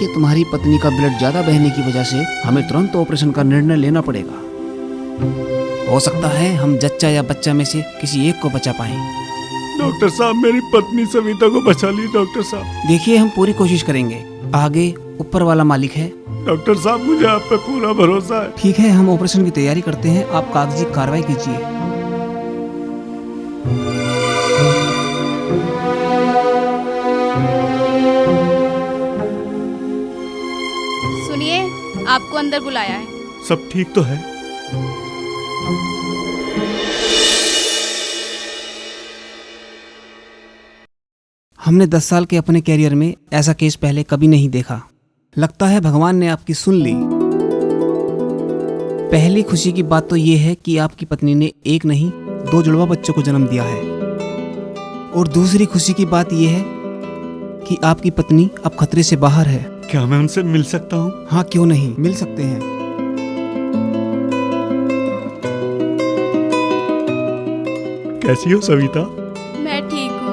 देखिए, तुम्हारी पत्नी का ब्लड ज्यादा बहने की वजह से हमें तुरंत ऑपरेशन का निर्णय लेना पड़ेगा। हो सकता है हम जच्चा या बच्चा में से किसी एक को बचा पाएं। डॉक्टर साहब, मेरी पत्नी सविता को बचा ली डॉक्टर साहब। देखिए, हम पूरी कोशिश करेंगे, आगे ऊपर वाला मालिक है। डॉक्टर साहब, मुझे आप पे पूरा भरोसा है। ठीक है, हम ऑपरेशन की तैयारी करते हैं, आप कागजी कार्रवाई कीजिए। सुनिए, आपको अंदर बुलाया है। सब ठीक तो है? हमने 10 साल के अपने कैरियर में ऐसा केस पहले कभी नहीं देखा। लगता है भगवान ने आपकी सुन ली। पहली खुशी की बात तो ये है कि आपकी पत्नी ने एक नहीं 2 जुड़वा बच्चों को जन्म दिया है। और दूसरी खुशी की बात यह है कि आपकी पत्नी अब खतरे से बाहर है। क्या मैं उनसे मिल सकता हूँ? हाँ, क्यों नहीं, मिल सकते हैं। कैसी हो सविता? मैं ठीक हूँ।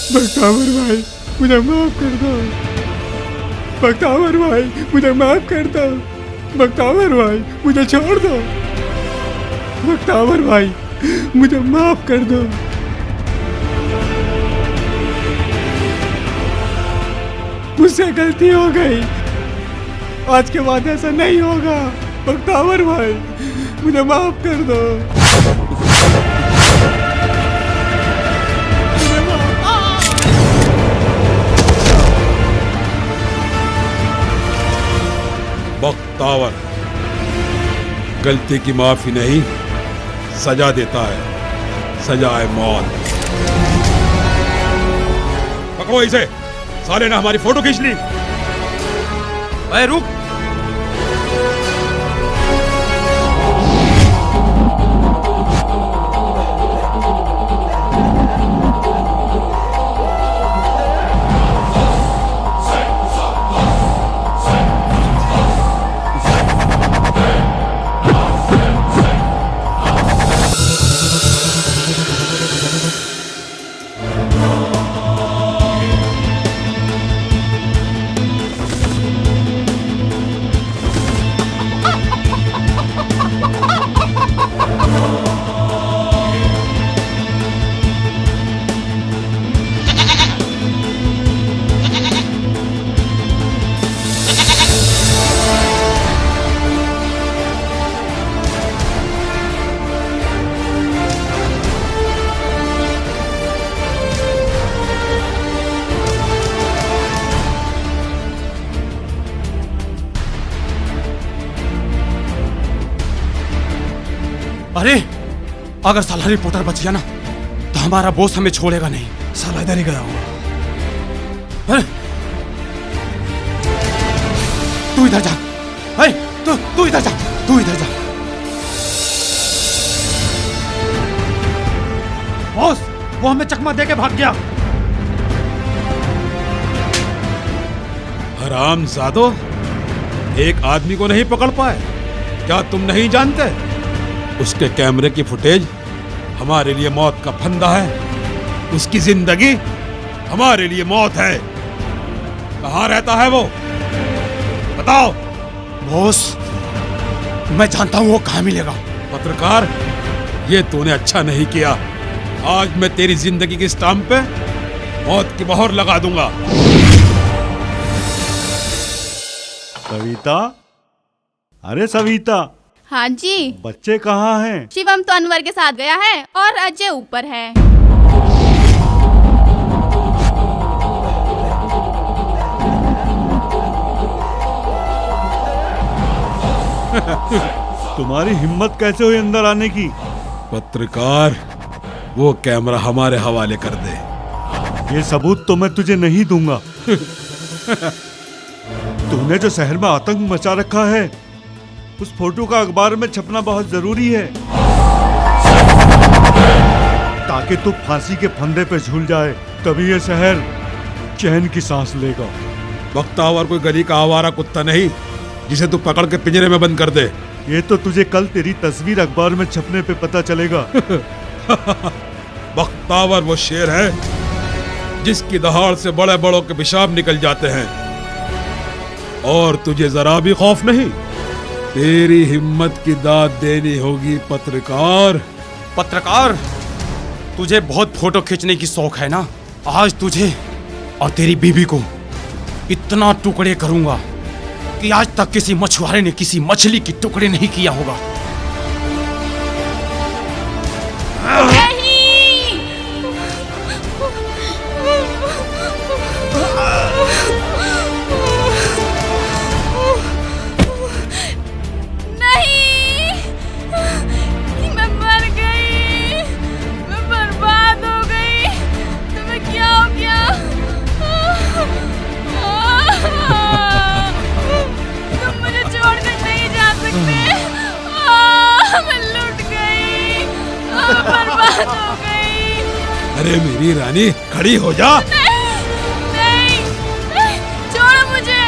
बख्तावर भाई, मुझे माफ कर दो। बख्तावर भाई, मुझे माफ कर दो। बख्तावर भाई, मुझे छोड़ दो। बख्तावर भाई, मुझे माफ कर दो। मुझसे गलती हो गई, आज के बाद ऐसा नहीं होगा। बख्तावर भाई, मुझे माफ कर दो। बख्तावर गलती की माफी नहीं, सजा देता है, सजाए मौत। पकड़ो इसे, साले ने हमारी फोटो खींच ली। रुक। अरे, अगर साला रिपोर्टर बच गया ना तो हमारा बॉस हमें छोड़ेगा नहीं। साला इधर ही गया होगा। तू इधर जा। तू इधर जा, तू इधर जा। बॉस, वो हमें चकमा दे के भाग गया। हरामजादो, एक आदमी को नहीं पकड़ पाए? क्या तुम नहीं जानते? उसके कैमरे की फुटेज हमारे लिए मौत का फंदा है, उसकी जिंदगी हमारे लिए मौत है। कहाँ रहता है वो, बताओ। बॉस, मैं जानता हूँ वो कहाँ मिलेगा। पत्रकार, ये तूने अच्छा नहीं किया। आज मैं तेरी जिंदगी की स्टाम्प पे मौत की मोहर लगा दूंगा। सविता, अरे सविता, हाँ जी। बच्चे कहाँ हैं? शिवम तो अनवर के साथ गया है और अजय ऊपर है। तुम्हारी हिम्मत कैसे हुई अंदर आने की? पत्रकार, वो कैमरा हमारे हवाले कर दे। ये सबूत तो मैं तुझे नहीं दूंगा। तूने जो शहर में आतंक मचा रखा है, उस फोटो का अखबार में छपना बहुत जरूरी है, ताकि तू फांसी के फंदे पे झूल जाए। तभी ये शहर चैन की सांस लेगा। बख्तावर कोई गली का आवारा कुत्ता नहीं जिसे तू पकड़ के पिंजरे में बंद कर दे। ये तो तुझे कल तेरी तस्वीर अखबार में छपने पे पता चलेगा। बख्तावर वो शेर है जिसकी दहाड़ से बड़े बड़ों के पेशाब निकल जाते हैं, और तुझे जरा भी खौफ नहीं। तेरी हिम्मत की दाद देनी होगी पत्रकार। पत्रकार, तुझे बहुत फोटो खींचने की शौक है ना? आज तुझे और तेरी बीवी को इतना टुकड़े करूंगा कि आज तक किसी मछुआरे ने किसी मछली की टुकड़े नहीं किया होगा। अरे मेरी रानी, खड़ी हो जा। नहीं, छोड़ मुझे,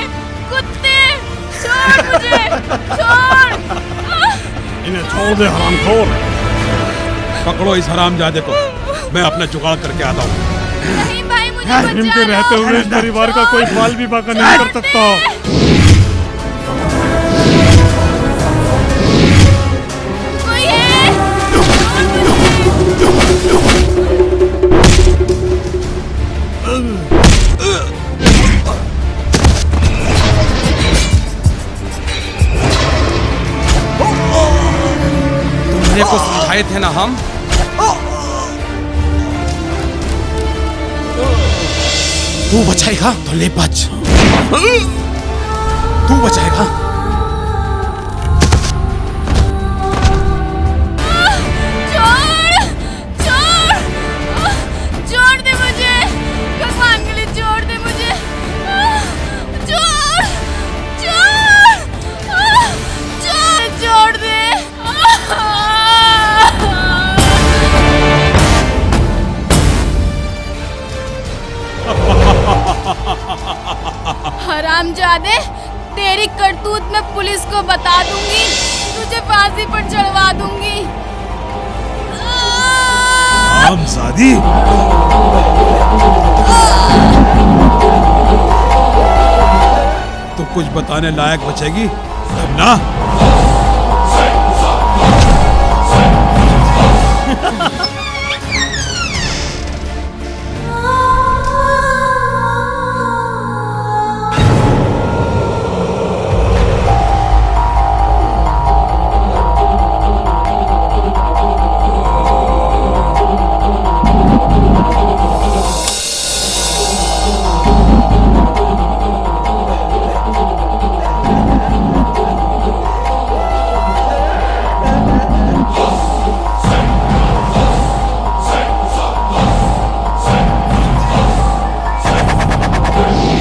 कुत्ते, छोड़ मुझे, छोड़। इन्हें छोड़ दे हरामखोर। पकड़ो इस हरामजादे को, मैं अपना जुगाड़ करके आता हूँ। नहीं भाई, मुझे बचा लो। इनके रहते हुए इस परिवार का कोई बाल भी बाका नहीं कर सकता। कोई है? तुमने को समझाए थे ना हम। तू बचाएगा तो ले बच, तू बचाएगा। छोड़, छोड़, छोड़ दे मुझे, भगवान के लिए छोड़ दे मुझे, छोड़, छोड़, छोड़, छोड़ दे। हरामजादे, तेरी करतूत मैं पुलिस को बता दूंगी, तुझे फांसी पर चढ़वा दूंगी। हरामजादी, तो कुछ बताने लायक बचेगी तब ना।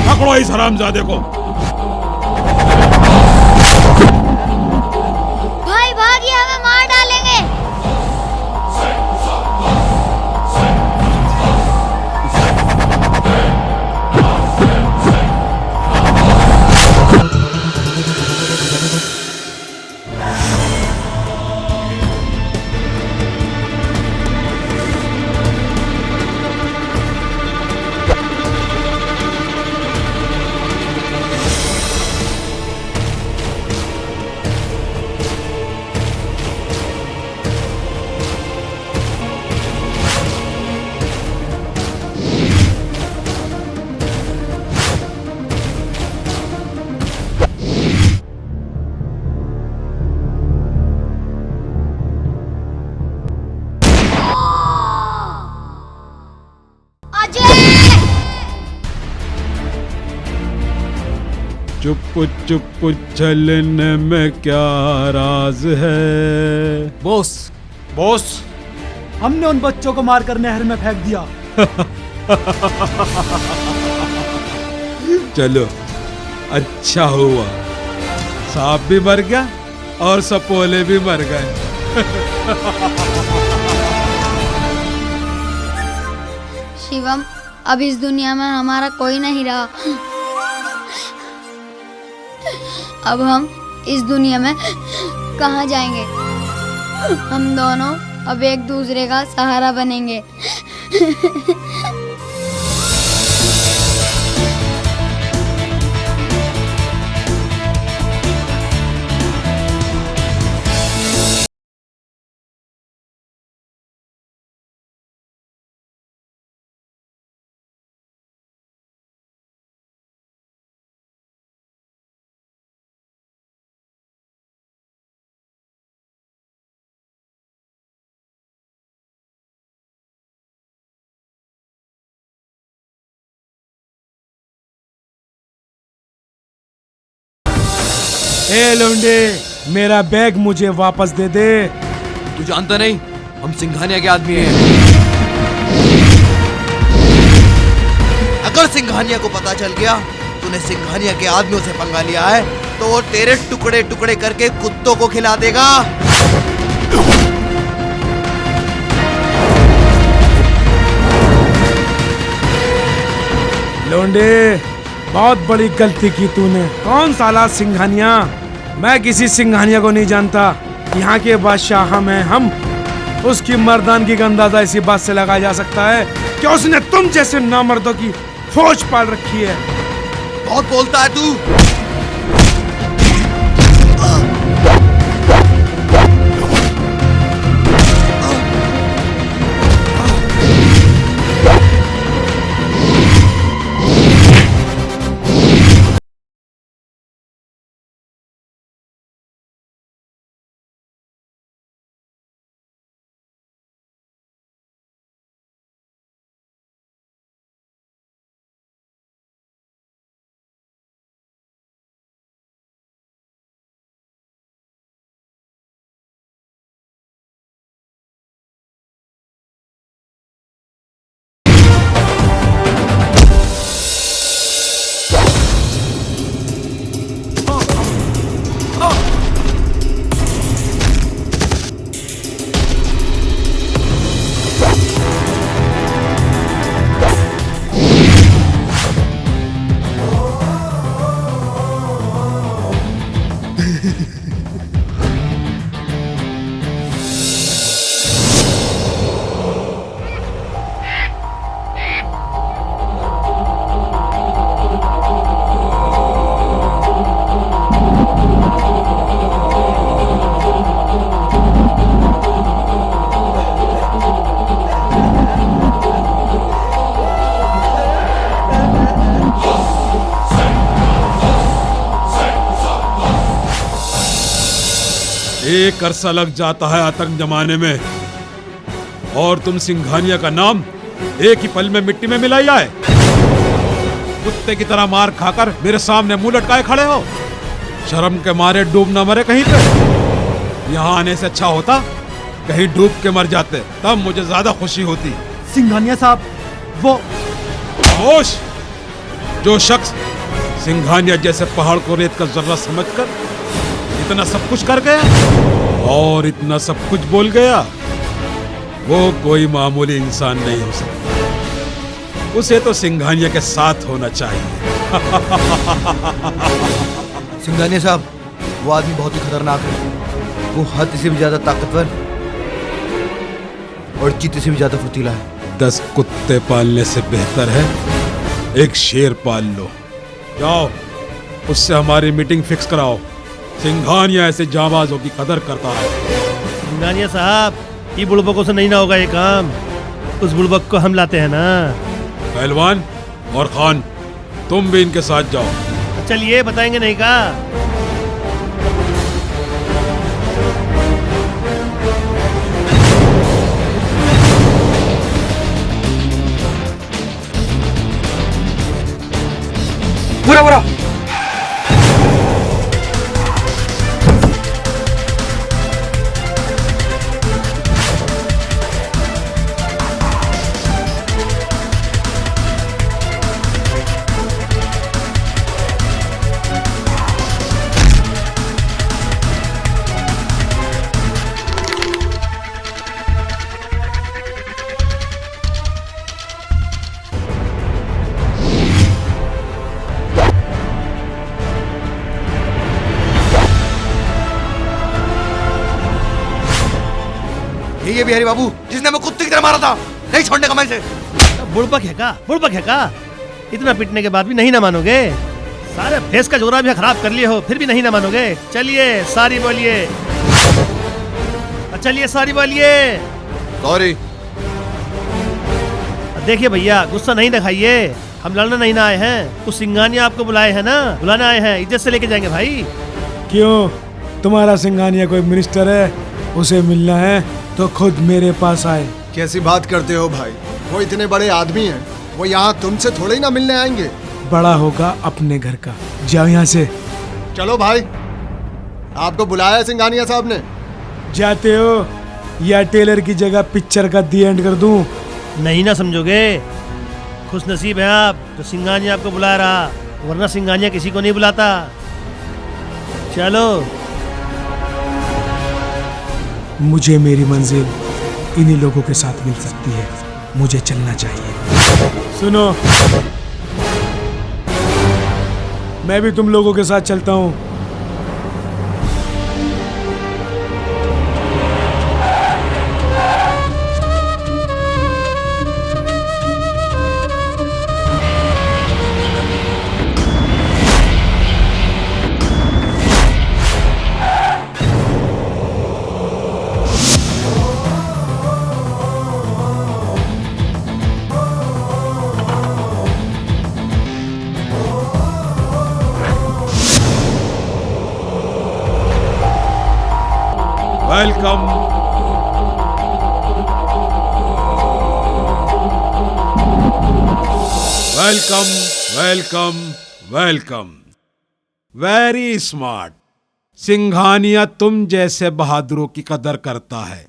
पकड़ो इस हरामजादे को। भाई भागिए, हमें मार डालेंगे। चुप चुप चलने में क्या राज है। बॉस, बॉस, हमने उन बच्चों को मारकर नहर में फेंक दिया। चलो अच्छा हुआ, सांप भी मर गया और सपोले भी मर गए। शिवम, अब इस दुनिया में हमारा कोई नहीं रहा। अब हम इस दुनिया में कहाँ जाएंगे? हम दोनों अब एक दूसरे का सहारा बनेंगे। ए लौंडे, मेरा बैग मुझे वापस दे दे। तू जानता नहीं हम सिंघानिया के आदमी हैं। अगर सिंघानिया को पता चल गया तूने सिंघानिया के आदमियों से पंगा लिया है तो वो तेरे टुकड़े टुकड़े करके कुत्तों को खिला देगा। लौंडे, बहुत बड़ी गलती की तूने। कौन साला सिंघानिया? मैं किसी सिंघानिया को नहीं जानता। यहाँ के बादशाह हम हैं, हम। उसकी मर्दानगी का अंदाजा इसी बात से लगाया जा सकता है कि उसने तुम जैसे नामर्दों की फौज पाल रखी है। बहुत बोलता है तू। एक अरसा लग जाता है आतंक जमाने में और तुम सिंघानिया का नाम एक ही पल में मिट्टी में मिलाई आए। कुत्ते की तरह मार खाकर मेरे सामने मुंह लटकाए खड़े हो। शर्म के मारे डूब न मरे कहीं पे। यहाँ आने से अच्छा होता कहीं डूब के मर जाते, तब मुझे ज्यादा खुशी होती। सिंघानिया साहब, वो खामोश! जो शख्स सिंघानिया जैसे पहाड़ को रेत का जर्रा समझकर इतना सब कुछ कर गया और इतना सब कुछ बोल गया, वो कोई मामूली इंसान नहीं हो सकता। उसे तो सिंघानिया के साथ होना चाहिए। सिंघानिया साहब, वो आदमी बहुत ही खतरनाक है। वो हद से भी ज्यादा ताकतवर और चीते से भी ज्यादा फुर्तीला है। 10 कुत्ते पालने से बेहतर है एक शेर पाल लो। जाओ उससे हमारी मीटिंग फिक्स कराओ। सिंघानिया ऐसे जाबाजों की कदर करता है। सिंघानिया साहब, ये बुड़बकों से नहीं ना होगा ये काम। उस बुड़बक को हम लाते हैं ना। पहलवान और खान, तुम भी इनके साथ जाओ। चलिए, बताएंगे नहीं का। पूरा पूरा ये बिहारी बाबू जिसने मैं कुत्ते की तरह मारा था, नहीं छोड़ने का मैं इसे। बुड़बक है का? इतना पिटने के बाद भी नहीं ना मानोगे? सारे फेस का जोरा भी खराब कर लिए हो, फिर भी नहीं ना मानोगे? चलिए सारी बोलिए, चलिए सारी बोलिए। सॉरी। देखिए भैया, गुस्सा नहीं दिखाइए, हम लड़ने नहीं ना आए हैं। कुछ सिंघानिया आपको बुलाए हैं ना, बुलाने आए हैं, इज्जत से लेके जाएंगे भाई। क्यों, तुम्हारा सिंघानिया कोई मिनिस्टर है? उसे मिलना है तो खुद मेरे पास आए। कैसी बात करते हो भाई? वो इतने बड़े आदमी हैं, वो यहाँ तुमसे थोड़े ही ना मिलने आएंगे। बड़ा होगा अपने घर का, जाओ यहाँ से। चलो भाई, आपको बुलाया है सिंघानिया साहब ने। जाते हो या टेलर की जगह पिक्चर का दी एंड कर दूं? नहीं ना समझोगे? खुश नसीब है आप तो सिंघानिया आपको बुला रहा, वरना सिंघानिया किसी को नहीं बुलाता। चलो। मुझे मेरी मंजिल इन्हीं लोगों के साथ मिल सकती है, मुझे चलना चाहिए। सुनो, मैं भी तुम लोगों के साथ चलता हूँ। Welcome. Welcome welcome welcome. Very smart. Singhania तुम जैसे बहादुरों की कदर करता है।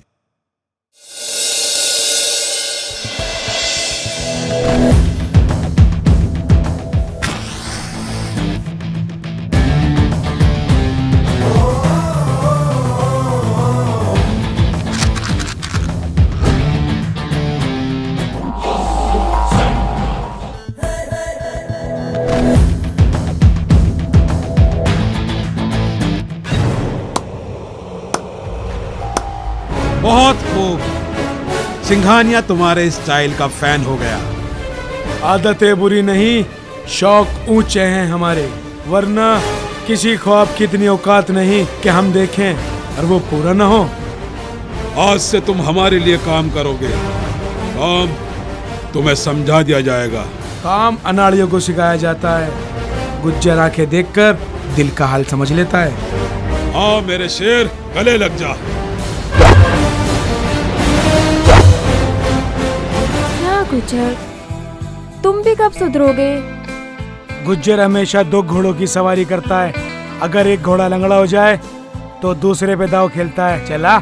बहुत खूब, सिंघानिया तुम्हारे स्टाइल का फैन हो गया। आदतें बुरी नहीं, शौक ऊंचे हैं हमारे, वरना किसी ख्वाब की इतनी औकात नहीं कि हम देखें और वो पूरा ना हो। आज से तुम हमारे लिए काम करोगे, काम तुम्हें समझा दिया जाएगा। काम अनाड़ियों को सिखाया जाता है, गुज्जर आंखें देखकर दिल का हाल समझ लेता है। हाँ मेरे शेर, गले लग जा। गुज्जर, तुम भी कब सुधरोगे? गुज्जर हमेशा 2 घोड़ों की सवारी करता है, अगर एक घोड़ा लंगड़ा हो जाए तो दूसरे पे दाव खेलता है। चला।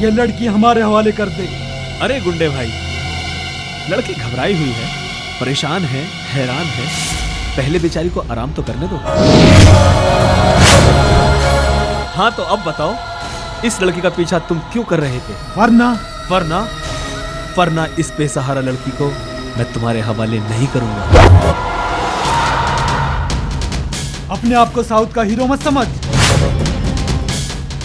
ये लड़की हमारे हवाले कर दे। अरे गुंडे भाई, लड़की घबराई हुई है, परेशान है, हैरान है, पहले बेचारी को आराम तो करने दो। हाँ तो अब बताओ, इस लड़की का पीछा तुम क्यों कर रहे थे? वरना इस बेसहारा लड़की को मैं तुम्हारे हवाले नहीं करूंगा। अपने आप को साउथ का हीरो मत समझ,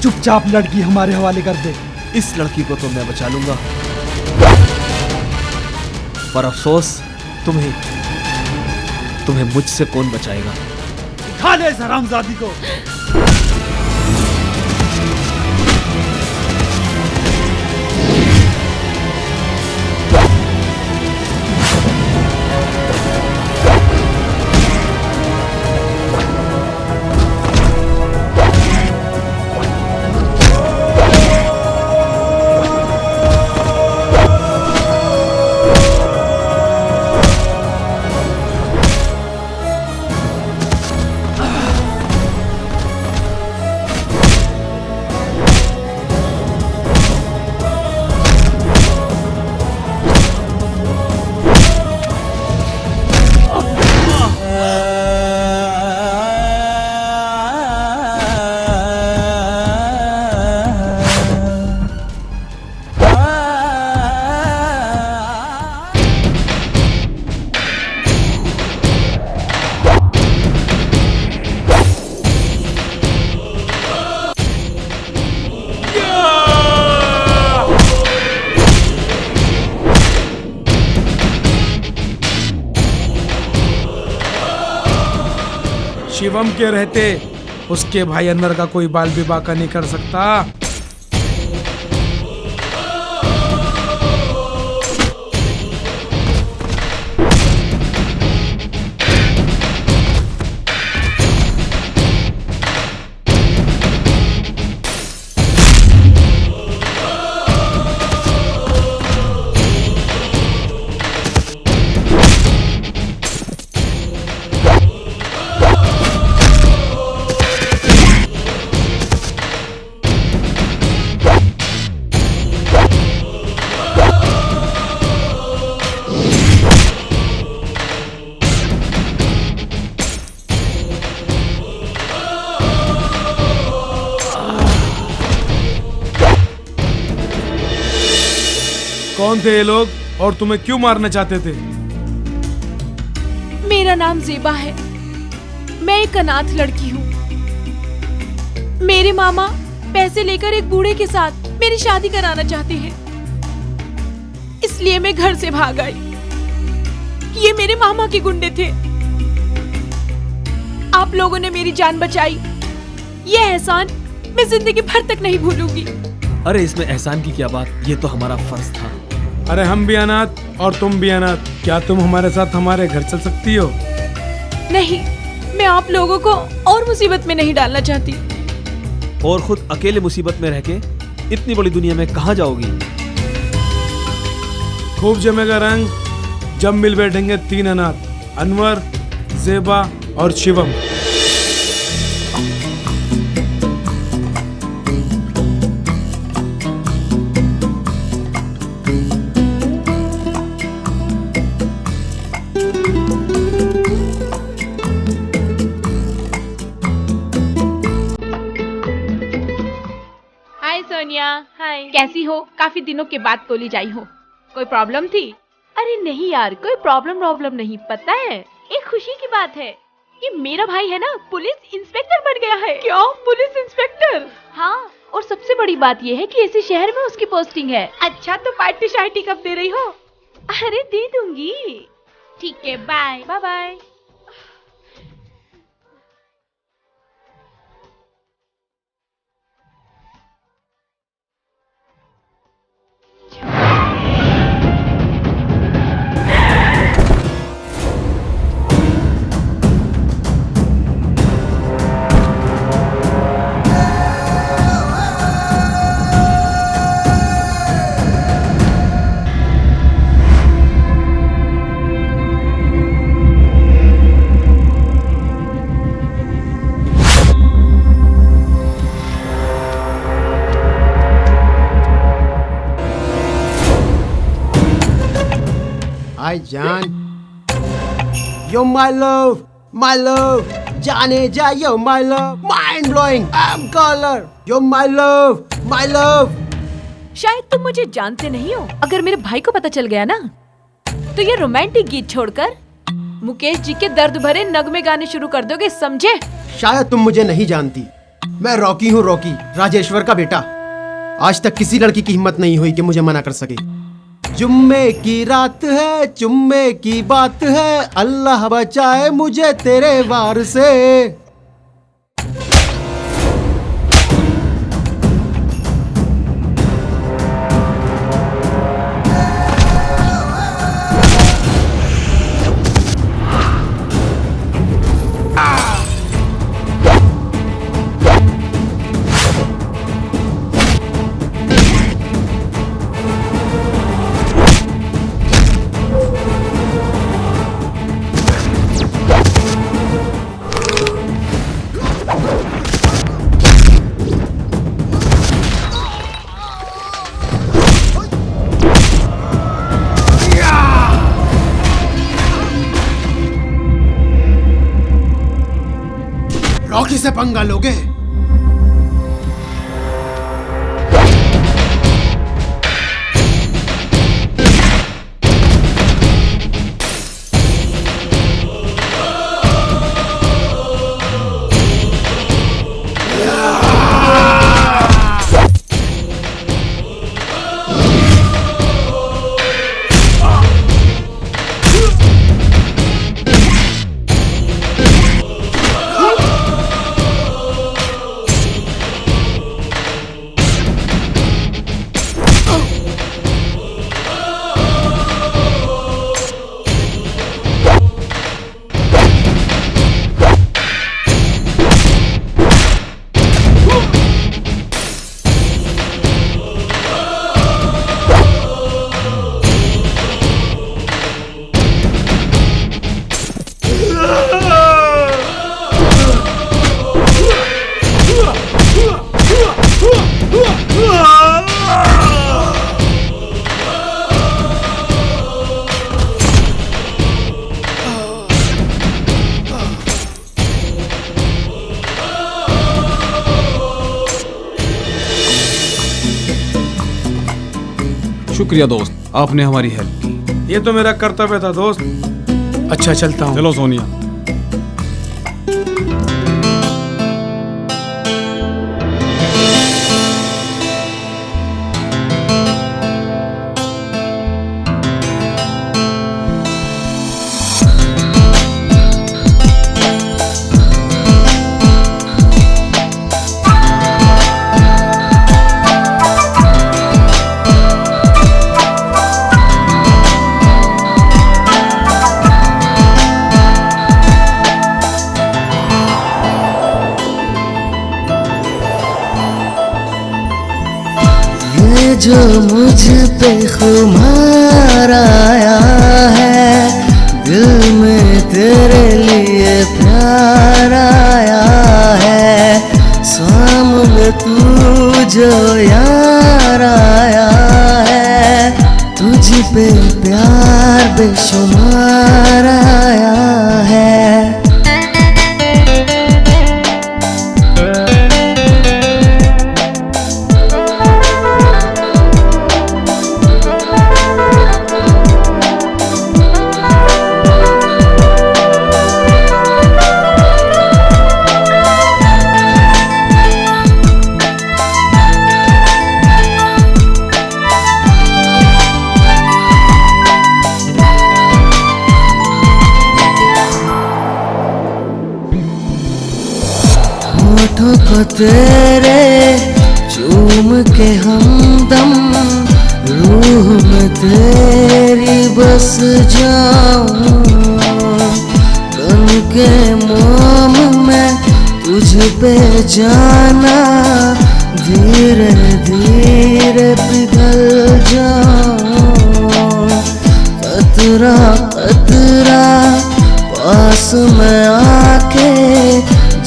चुपचाप लड़की हमारे हवाले कर दे। इस लड़की को तो मैं बचा लूंगा, पर अफसोस तुम्हें मुझसे कौन बचाएगा? खा ले इस हरामजादी को। शिवम के रहते उसके भाई अनवर का कोई बाल विवाह का नहीं कर सकता। कौन थे ये लोग और तुम्हें क्यों मारना चाहते थे? मेरा नाम ज़ेबा है, मैं एक अनाथ लड़की हूँ। मेरे मामा पैसे लेकर एक बूढ़े के साथ मेरी शादी कराना चाहते हैं, इसलिए मैं घर से भाग आई। ये मेरे मामा के गुंडे थे। आप लोगों ने मेरी जान बचाई, ये एहसान मैं जिंदगी भर तक नहीं भूलूंगी। अरे इसमें एहसान की क्या बात, ये तो हमारा फर्ज था। अरे हम भी अनाथ और तुम भी अनाथ, क्या तुम हमारे साथ हमारे घर चल सकती हो? नहीं, मैं आप लोगों को और मुसीबत में नहीं डालना चाहती। और खुद अकेले मुसीबत में रह के इतनी बड़ी दुनिया में कहाँ जाओगी? खूब जमेगा रंग जब मिल बैठेंगे तीन अनाथ, अनवर, ज़ेबा और शिवम। हाय, कैसी हो? काफी दिनों के बाद कोली जाई हो। कोई प्रॉब्लम थी? अरे नहीं यार, कोई प्रॉब्लम नहीं। पता है, एक खुशी की बात है कि मेरा भाई है ना, पुलिस इंस्पेक्टर बन गया है। क्या? Police inspector? हाँ, और सबसे बड़ी बात ये है कि इसी शहर में उसकी पोस्टिंग है। अच्छा, तो पार्टी शार्टी कब दे रही हो? अरे दे दूंगी। ठीक है, बाय बाय बाय। हाय जान, यो माय लव, जाने जा yo my love, mind blowing, I am caller, yo my love. शायद तुम मुझे जानते नहीं हो। अगर मेरे भाई को पता चल गया ना, तो ये रोमांटिक गीत छोड़कर मुकेश जी के दर्द भरे नगमे गाने शुरू कर दोगे, समझे? शायद तुम मुझे नहीं जानती, मैं रॉकी हूँ, रॉकी, राजेश्वर का बेटा। आज तक किसी लड़की की हिम्मत नहीं हुई कि मुझे मना कर सके। जुम्मे की रात है, चुम्मे की बात है, अल्लाह बचाए मुझे तेरे वार से। रॉकी से पंगा लोगे? शुक्रिया दोस्त, आपने हमारी हेल्प की। ये तो मेरा कर्तव्य था दोस्त। अच्छा चलता हूँ। चलो सोनिया। जो मुझ पे खुमार आया है, दिल में तेरे लिए प्यार आया है, सामने तू जो यार आया है, तुझ पे प्यार बेशुमार आया है। होठों को तेरे चूम के हमदम, रूह में तेरी बस जाऊं, तन के मोम में तुझ पे जाना, धीरे धीरे पिघल जाऊं, कतरा कतरा पास में आके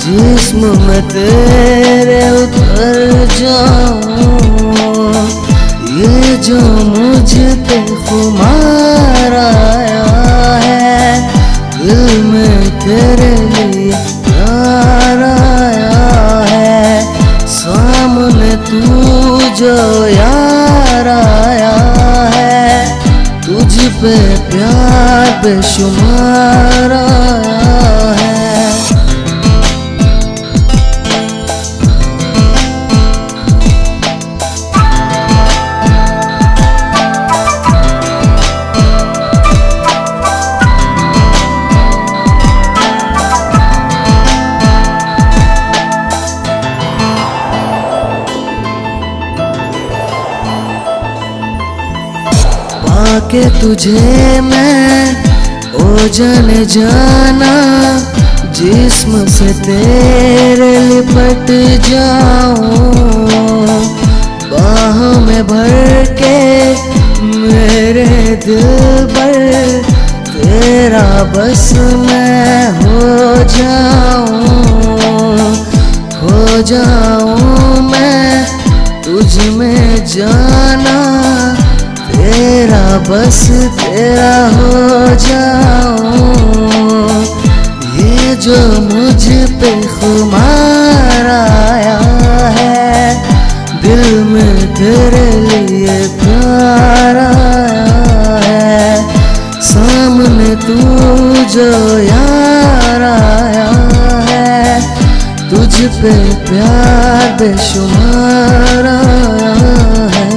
जिस्म में तेरे उतर जाऊं, ये जो मुझ पे खुमार आया पे प्यार बेशुमार आया है। पाके तुझे मैं ओ जाने जाना, जिस्म से तेरे लिपट जाऊं, बाहों में भर के मेरे दिल पर तेरा बस मैं हो जाऊं मैं तुझ में जाना, तेरा बस तेरा हो जाऊं। ये जो मुझ पे खुमार आया है, दिल में तेरे लिए प्यार आया है। सामने तू जो यार आया है, तुझ पे प्यार बेशुमार आया है।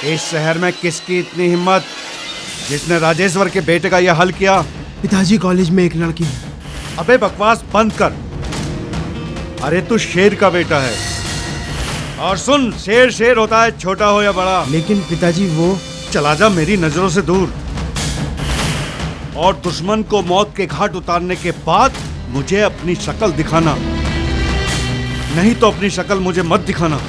इस शहर में किसकी इतनी हिम्मत जिसने राजेश्वर के बेटे का यह हल किया? पिताजी, कॉलेज में एक लड़की है। अबे बकवास बंद कर। अरे तू शेर का बेटा है, और सुन, शेर शेर होता है, छोटा हो या बड़ा। लेकिन पिताजी वो... चला जा मेरी नजरों से दूर, और दुश्मन को मौत के घाट उतारने के बाद मुझे अपनी शक्ल दिखाना, नहीं तो अपनी शक्ल मुझे मत दिखाना।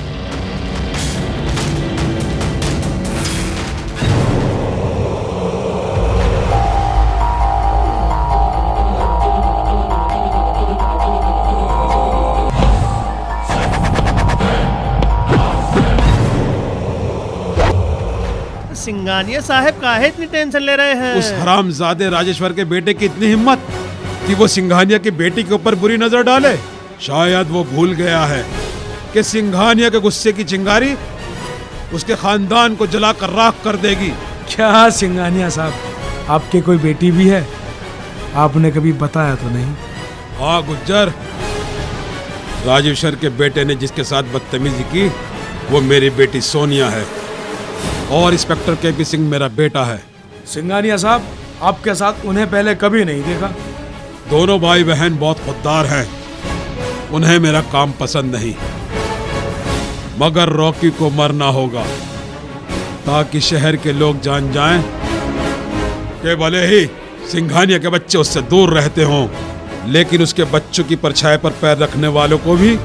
सिंघानिया साहब काहे इतनी टेंशन ले रहे हैं? उस हरामजादे राजेश्वर के बेटे की इतनी हिम्मत कि वो सिंघानिया की बेटी के ऊपर बुरी नजर डाले। शायद वो भूल गया है कि सिंघानिया के गुस्से की चिंगारी उसके खानदान को जलाकर राख कर देगी। क्या सिंघानिया साहब, आपके कोई बेटी भी है? आपने कभी बताया तो नहीं। हाँ गुज्जर, राजेश्वर के बेटे ने जिसके साथ बदतमीजी की वो मेरी बेटी सोनिया है, और इंस्पेक्टर केपी सिंह मेरा बेटा है। सिंघानिया साहब, आपके साथ उन्हें पहले कभी नहीं देखा। दोनों भाई बहन बहुत खुददार हैं, उन्हें मेरा काम पसंद नहीं, मगर रॉकी को मरना होगा ताकि शहर के लोग जान जाएं कि भले ही सिंघानिया के बच्चे उससे दूर रहते हों, लेकिन उसके बच्चों की परछाई पर पैर रखने वालों को भी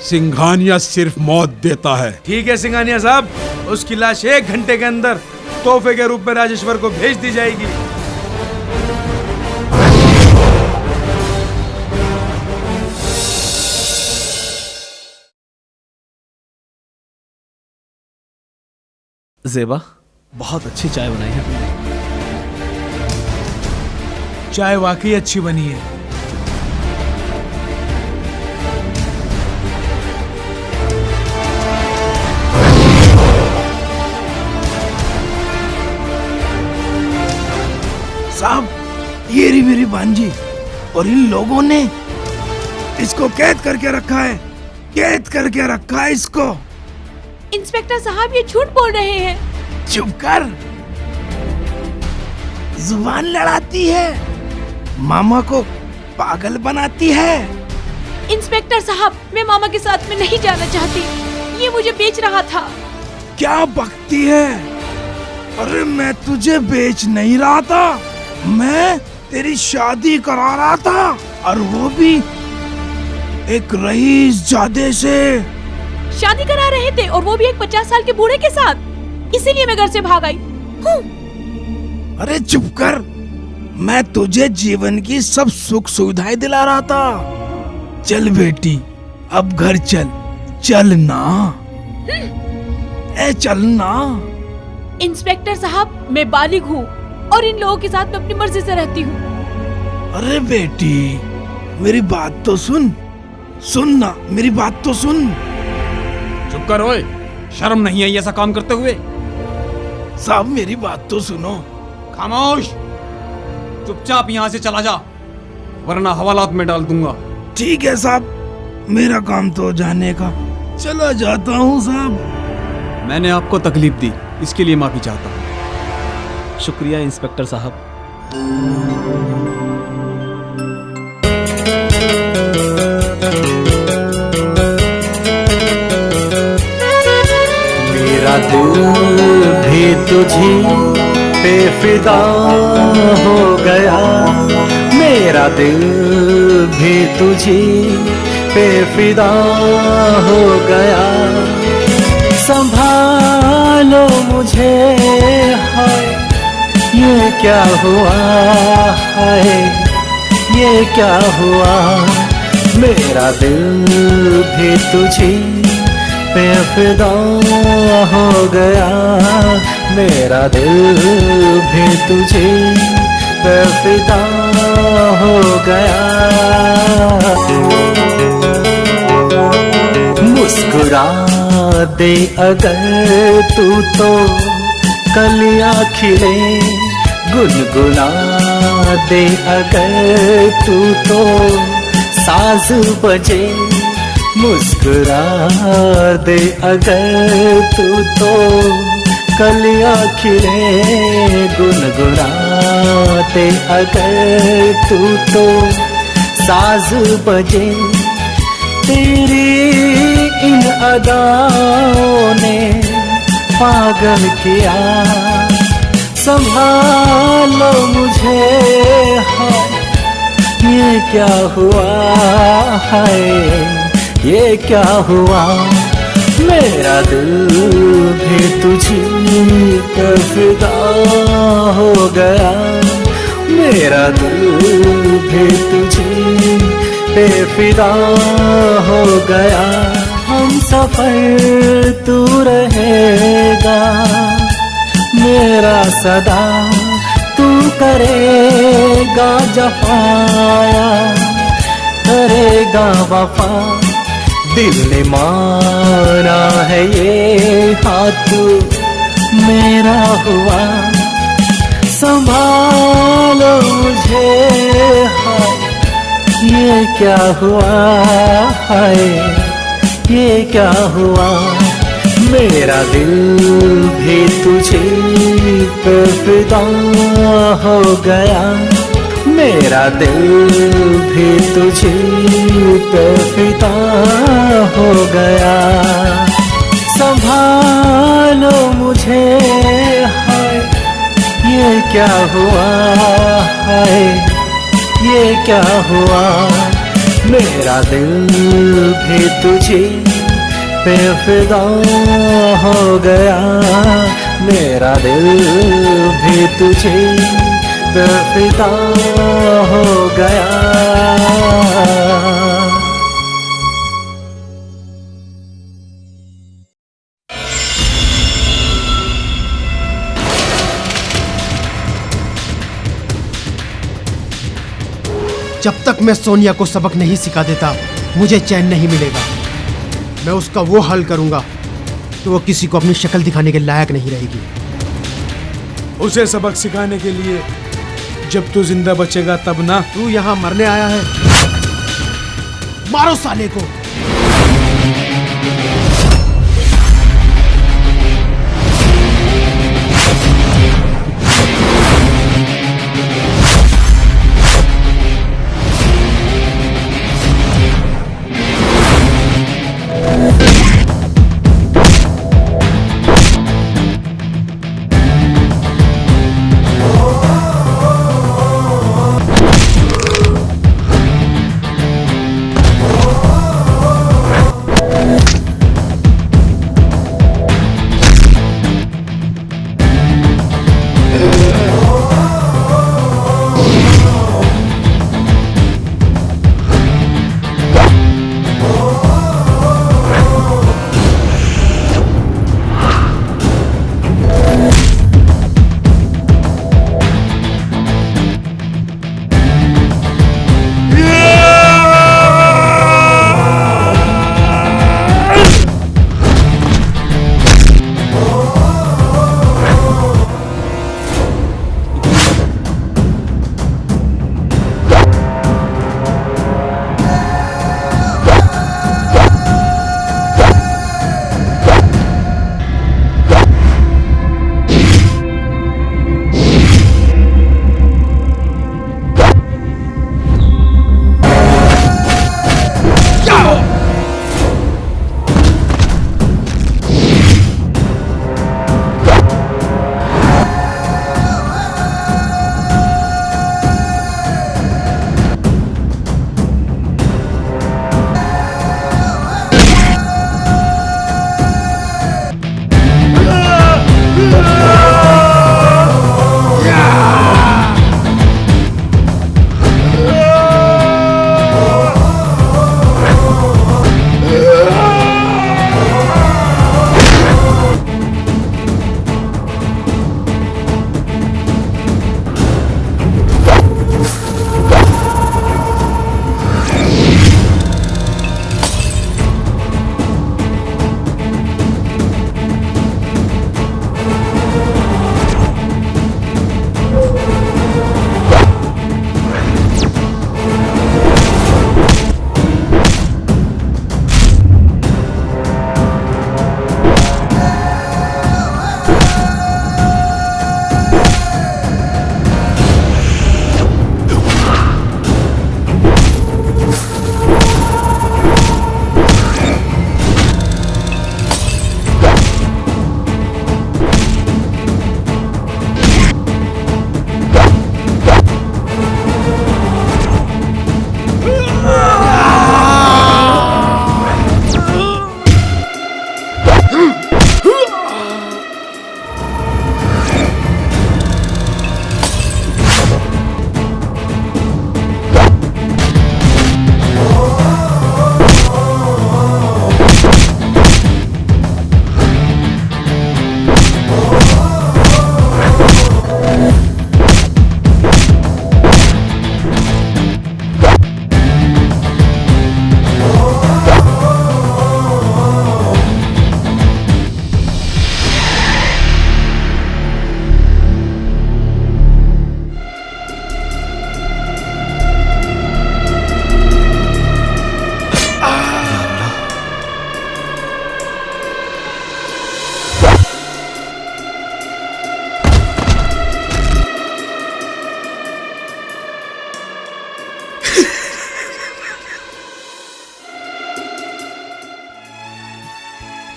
सिंघानिया सिर्फ मौत देता है। ठीक है सिंघानिया साहब, उसकी लाश 1 घंटे के अंदर तोहफे के रूप में राजेश्वर को भेज दी जाएगी। ज़ेबा, बहुत अच्छी चाय बनाई है तुमने। चाय वाकई अच्छी बनी है। साहब, ये रही मेरी भांजी, और इन लोगों ने इसको कैद करके रखा है, कैद करके रखा है इसको। इंस्पेक्टर साहब, ये झूठ बोल रहे हैं। चुप कर, जुबान लड़ाती है, मामा को पागल बनाती है। इंस्पेक्टर साहब, मैं मामा के साथ में नहीं जाना चाहती, ये मुझे बेच रहा था। क्या बकती है? अरे मैं तुझे बेच नहीं रहा था, मैं तेरी शादी करा रहा था, और वो भी एक रईस जादे से। शादी करा रहे थे, और वो भी एक 50 साल के बूढ़े के साथ, इसीलिए मैं घर से भाग आई। अरे चुप कर, मैं तुझे जीवन की सब सुख सुविधाएं दिला रहा था। चल बेटी, अब घर चल, चल ना, चल ना। इंस्पेक्टर साहब, मैं बालिग हूँ और इन लोगों के साथ मैं अपनी मर्जी से रहती हूँ। अरे बेटी, मेरी बात तो सुन। सुन ना, मेरी बात तो सुन। चुप कर ओए, शर्म नहीं आई ऐसा काम करते हुए? साहब मेरी बात तो सुनो। खामोश, चुपचाप यहाँ से चला जा, वरना हवालात में डाल दूंगा। ठीक है साहब, मेरा काम तो जाने का, चला जाता हूँ साहब। मैंने आपको तकलीफ दी, इसके लिए माफी चाहता हूँ। शुक्रिया इंस्पेक्टर साहब। मेरा दिल भी तुझी पे फिदा हो गया, मेरा दिल भी तुझी पे फिदा हो गया। संभालो मुझे, हाय ये क्या हुआ, हाय ये क्या हुआ। मेरा दिल भी तुझी पे फिदा हो गया, मेरा दिल भी तुझे पे फिदा हो गया। मुस्कुरा दे अगर तू तो कलियां खिले, गुनगुना दे अगर तू तो साज बजे। मुस्कुरा दे अगर तू तो कलियां खिले, गुनगुनाते अगर तू तो साज बजे। तेरी इन अदाओं ने पागल किया, संभालो मुझे, हाय ये क्या हुआ, हाय ये क्या हुआ। मेरा दिल भी तुझी पे फिदा हो गया, मेरा दिल भी तुझी पे फिदा हो गया। हम सफर तू रहेगा मेरा सदा, तू करेगा जफाया, करेगा वफा। दिल ने माना है ये हाथ मेरा हुआ, संभालो मुझे, हाय ये क्या हुआ, हाय ये क्या हुआ। मेरा दिल भी तुझे पे फिदा हो गया, मेरा दिल भी तुझे पे फिदा हो गया। संभालो मुझे, हाय ये क्या हुआ, हाय ये क्या हुआ। मेरा दिल भी तुझे पे फिदा हो गया, मेरा दिल भी तुझे पे फिदा हो गया। जब तक मैं सोनिया को सबक नहीं सिखा देता मुझे चैन नहीं मिलेगा। मैं उसका वो हाल करूंगा तो वो किसी को अपनी शक्ल दिखाने के लायक नहीं रहेगी। उसे सबक सिखाने के लिए जब तू जिंदा बचेगा तब ना। तू यहाँ मरने आया है, मारो साले को।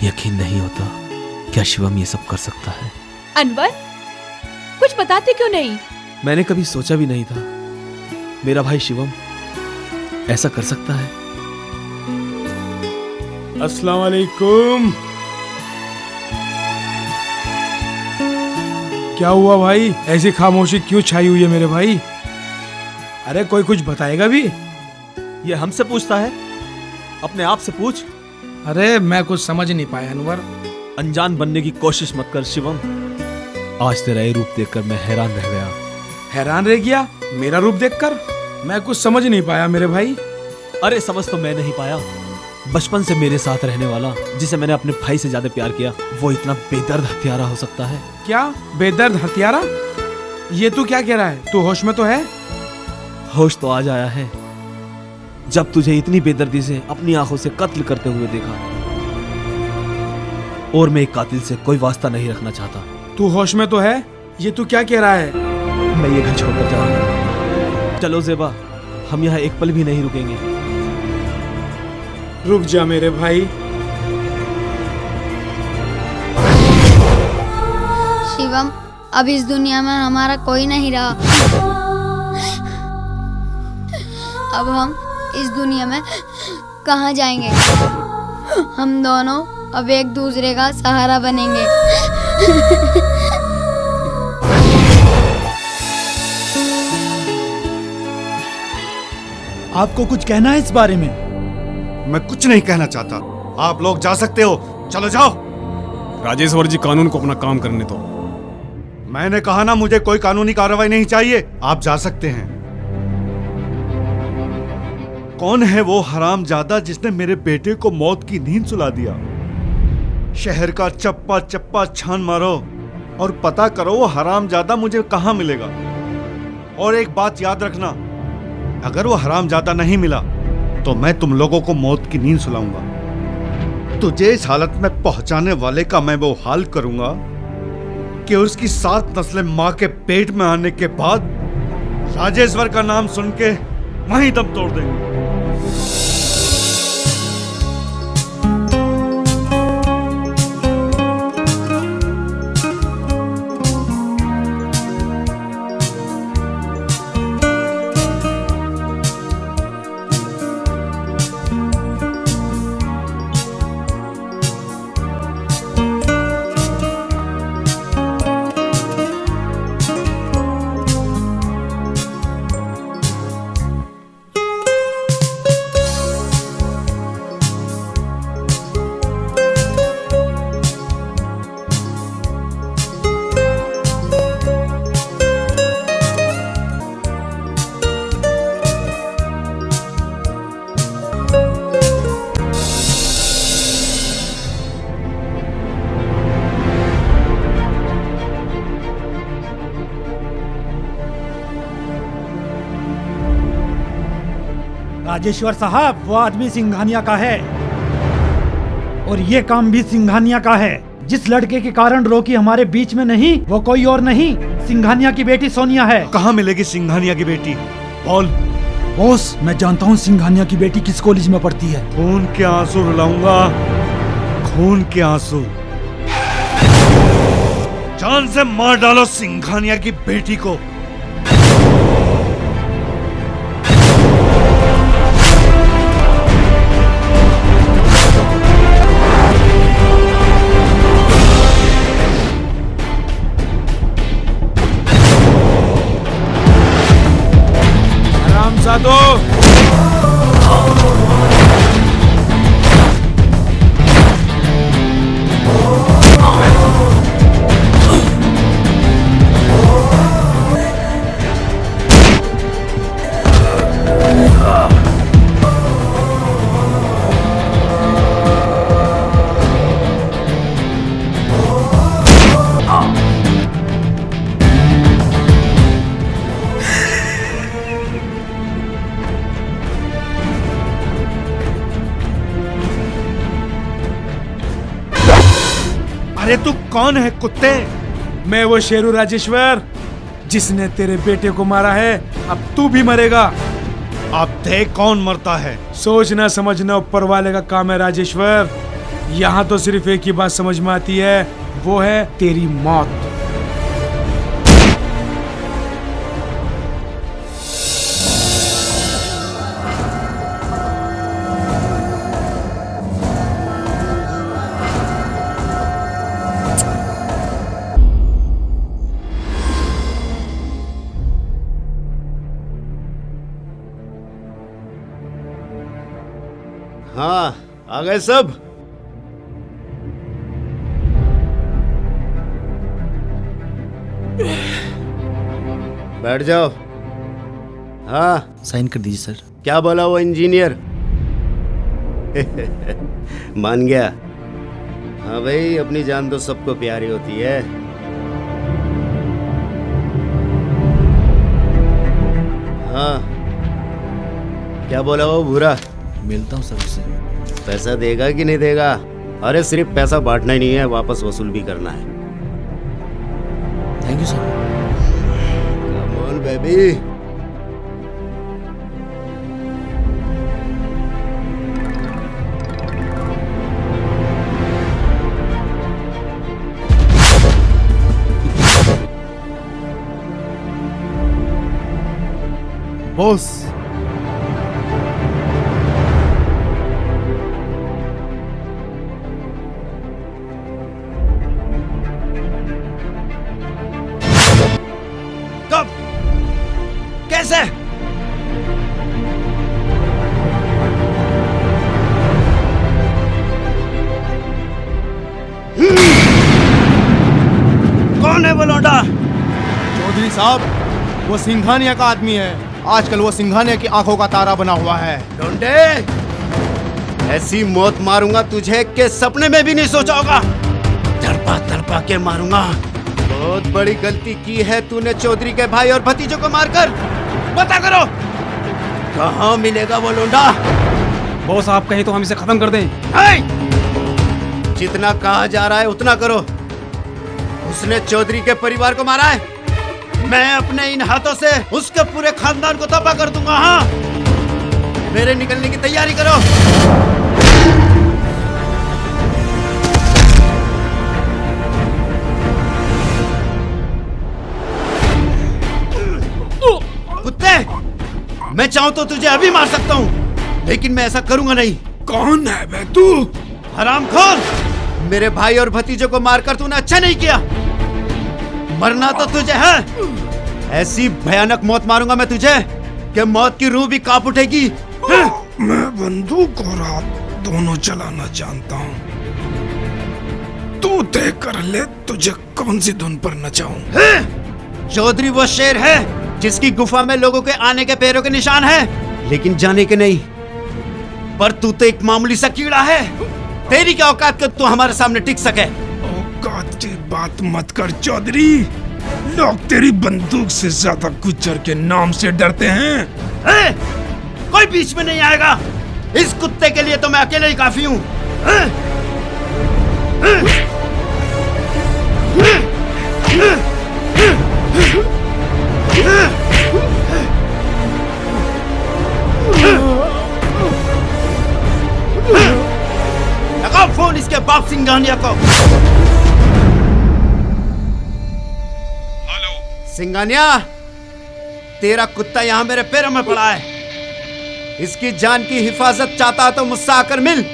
यकीन नहीं होता क्या शिवम ये सब कर सकता है। अनवर, कुछ बताते क्यों नहीं? मैंने कभी सोचा भी नहीं था मेरा भाई शिवम ऐसा कर सकता है। अस्सलाम वालेकुम। क्या हुआ भाई, ऐसी खामोशी क्यों छाई हुई है मेरे भाई? अरे कोई कुछ बताएगा भी? ये हमसे पूछता है, अपने आप से पूछ। अरे मैं कुछ समझ नहीं पाया अनवर। अनजान बनने की कोशिश मत कर शिवम। आज तेरा ये रूप देखकर मैं हैरान रह गया। हैरान रह गया मेरा रूप देखकर? मैं कुछ समझ नहीं पाया मेरे भाई। अरे समझ तो मैं नहीं पाया, बचपन से मेरे साथ रहने वाला, जिसे मैंने अपने भाई से ज्यादा प्यार किया, वो इतना बेदर्द हत्यारा हो सकता है? क्या बेदर्द हत्यारा? ये तू क्या कह रहा है? तू होश में तो है? होश तो आज आया है जब तुझे इतनी बेदर्दी से अपनी आंखों से कत्ल करते हुए देखा। और मैं एक कातिल से कोई वास्ता नहीं रखना चाहता। तू होश में तो है? ये तू क्या कह रहा है? मैं ये घर छोड़कर जा रहा हूं। चलो ज़ेबा, हम यहाँ एक पल भी नहीं रुकेंगे। रुक जा मेरे भाई। शिवम, अब इस दुनिया में हमारा कोई नहीं रहा। अब हम इस दुनिया में कहाँ जाएंगे? हम दोनों अब एक दूसरे का सहारा बनेंगे। आपको कुछ कहना है इस बारे में? मैं कुछ नहीं कहना चाहता। आप लोग जा सकते हो, चलो जाओ। राजेश्वर जी, कानून को अपना काम करने दो। मैंने कहा ना, मुझे कोई कानूनी कार्रवाई नहीं चाहिए। आप जा सकते हैं। कौन है वो हरामजादा जिसने मेरे बेटे को मौत की नींद सुला दिया? शहर का चप्पा चप्पा छान मारो और पता करो वो हरामजादा मुझे कहां मिलेगा। और एक बात याद रखना, अगर वो हरामजादा नहीं मिला तो मैं तुम लोगों को मौत की नींद सुलाऊंगा। तुझे इस हालत में पहुंचाने वाले का मैं वो हाल करूंगा कि उसकी 7 नस्लें मां के पेट में आने के बाद राजेश्वर का नाम सुन के वहीं दम तोड़ देंगे। राजेश्वर साहब, वो आदमी सिंघानिया का है और ये काम भी सिंघानिया का है। जिस लड़के के कारण रॉकी हमारे बीच में नहीं, वो कोई और नहीं, सिंघानिया की बेटी सोनिया है। कहाँ मिलेगी सिंघानिया की बेटी? बोल। बॉस, मैं जानता हूँ सिंघानिया की बेटी किस कॉलेज में पढ़ती है। खून के आंसू रुलाऊंगा, खून के आंसू। जान से मार डालो सिंघानिया की बेटी को। दो। अरे तू कौन है कुत्ते? मैं वो शेरू राजेश्वर जिसने तेरे बेटे को मारा है। अब तू भी मरेगा। अब देख कौन मरता है। सोचना समझना ऊपर वाले का काम है राजेश्वर। यहाँ तो सिर्फ एक ही बात समझ में आती है, वो है तेरी मौत। हाँ, आ गए सब। बैठ जाओ। हाँ, साइन कर दीजिए सर। क्या बोला वो इंजीनियर? मान गया। हाँ भाई, अपनी जान तो सबको प्यारी होती है। हाँ, क्या बोला वो भूरा? मिलता हूँ सर उससे। पैसा देगा कि नहीं देगा? अरे सिर्फ पैसा बांटना ही नहीं है, वापस वसूल भी करना है। Thank you sir. Come on baby. Boss, कब? कैसे? कौन है वो लौंडा? चौधरी साहब, वो सिंघानिया का आदमी है। आजकल वो सिंघानिया की आंखों का तारा बना हुआ है। डोंडे, ऐसी मौत मारूंगा तुझे कि सपने में भी नहीं सोचा होगा। तड़पा तड़पा के मारूंगा। बहुत बड़ी गलती की है तूने चौधरी के भाई और भतीजों को मारकर। पता करो कहाँ मिलेगा वो लोंडा। बॉस, आप कहें तो हम इसे खत्म कर दें। जितना कहा जा रहा है उतना करो। उसने चौधरी के परिवार को मारा है। मैं अपने इन हाथों से उसके पूरे खानदान को तबाह कर दूंगा। हाँ, मेरे निकलने की तैयारी करो। कुत्ते, मैं चाहूं तो तुझे अभी मार सकता हूं, लेकिन मैं ऐसा करूंगा नहीं। कौन है बे तू? हरामखोर, मेरे भाई और भतीजों को मारकर तूने अच्छा नहीं किया। मरना तो तुझे है। ऐसी भयानक मौत मारूंगा मैं तुझे कि मौत की रूह भी कांप उठेगी। मैं बंदूक और हाथ दोनों चलाना जानता हूँ। तू तय कर ले तुझे कौन सी धुन पर नचाऊं। चौधरी वो शेर है जिसकी गुफा में लोगों के आने के पैरों के निशान है, लेकिन जाने के नहीं। पर तू तो एक मामूली सा कीड़ा है। तेरी क्या औकात कि तू हमारे सामने टिक सके? औकात की बात मत कर चौधरी। लोग तेरी बंदूक से ज्यादा गुज्जर के नाम से डरते हैं। कोई बीच में नहीं आएगा। इस कुत्ते के लिए तो मैं अकेले ही काफी हूँ। लगाओ फोन इसके बाप सिंघानिया को। हेलो सिंघानिया, तेरा कुत्ता यहाँ मेरे पैरों में पड़ा है। इसकी जान की हिफाजत चाहता तो मुझसे आकर मिल।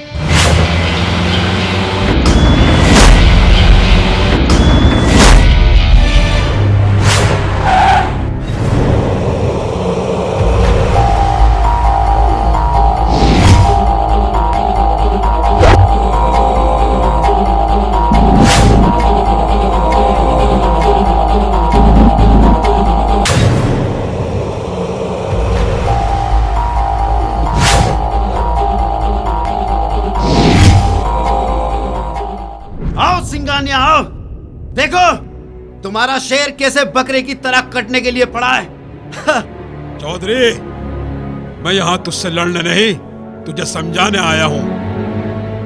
आओ, देखो तुम्हारा शेर कैसे बकरे की तरह कटने के लिए पड़ा है। चौधरी, मैं यहाँ तुझसे लड़ने नहीं, तुझे समझाने आया हूँ।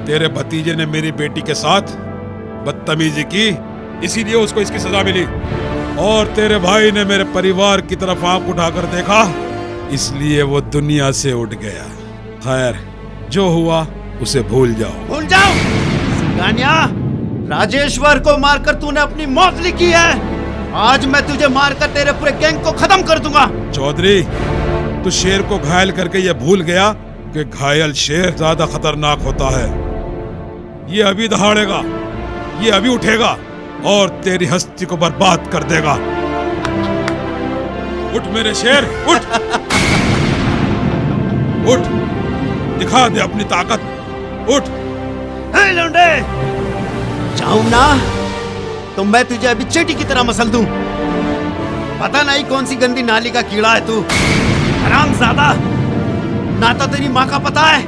तेरे भतीजे ने मेरी बेटी के साथ बदतमीजी की, इसीलिए उसको इसकी सजा मिली। और तेरे भाई ने मेरे परिवार की तरफ आंख उठाकर देखा, इसलिए वो दुनिया से उठ गया। खैर, जो हुआ उसे भूल जाओ। भूल जाओ? सिंघानिया, राजेश्वर को मारकर तूने अपनी मौत लिखी है। आज मैं तुझे मारकर तेरे पूरे गैंग को खत्म कर दूंगा। चौधरी, तू शेर को घायल करके ये भूल गया कि घायल शेर ज्यादा खतरनाक होता है। ये अभी दहाड़ेगा, ये अभी उठेगा और तेरी हस्ती को बर्बाद कर देगा। उठ मेरे शेर, उठ उठ, दिखा दे अपनी ताकत, उठ। लौंडे, जाऊं ना तो मैं तुझे अभी चेटी की तरह मसल दूं। पता नहीं कौन सी गंदी नाली का कीड़ा है तू, हरामज़ादा। ना तो तेरी माँ का पता है,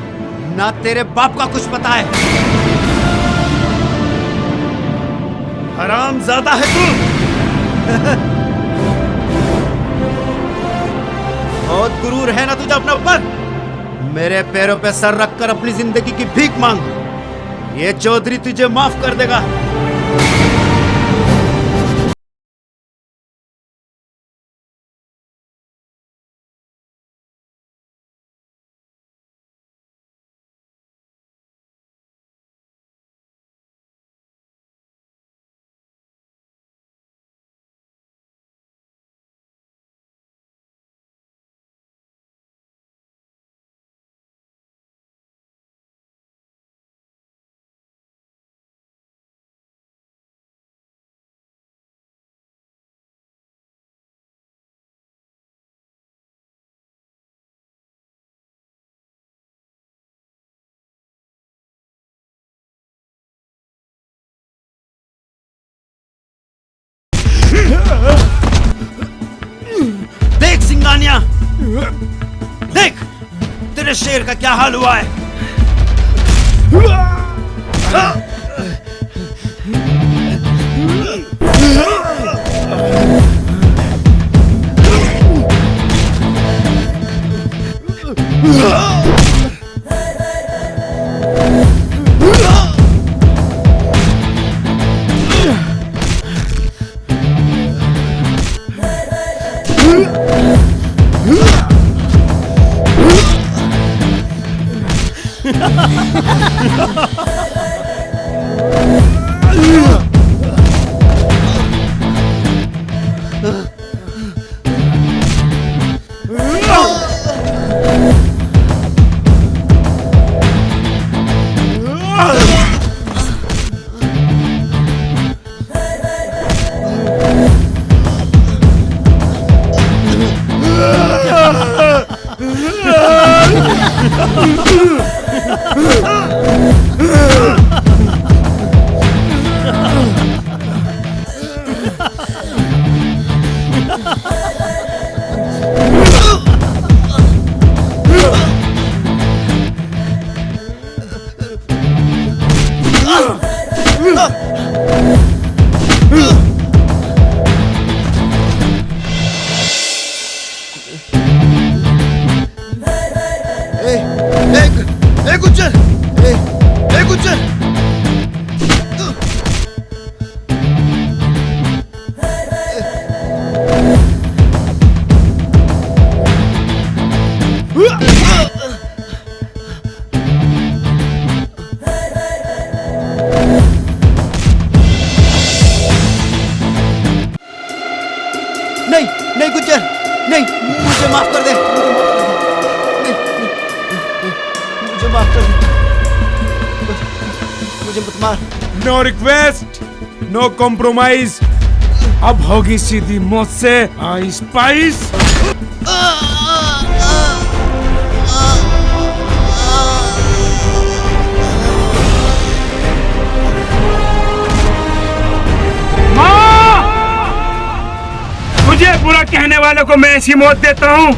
ना तेरे बाप का कुछ पता है। हरामज़ादा है तू। बहुत गुरूर है ना तुझे अपने ऊपर। मेरे पैरों पे सर रखकर अपनी जिंदगी की भीख मांग, ये चौधरी तुझे माफ कर देगा। देख सिंघानिया, देख तेरे शेर का क्या हाल हुआ है। नहीं नहीं गुज्जर, नहीं, मुझे माफ कर दे, मुझे माफ कर दे, मुझे मत मार। No request, no compromise. अब होगी सीधी मौत से आई स्पाइस। मुझे बुरा कहने वालों को मैं ऐसी मौत देता हूँ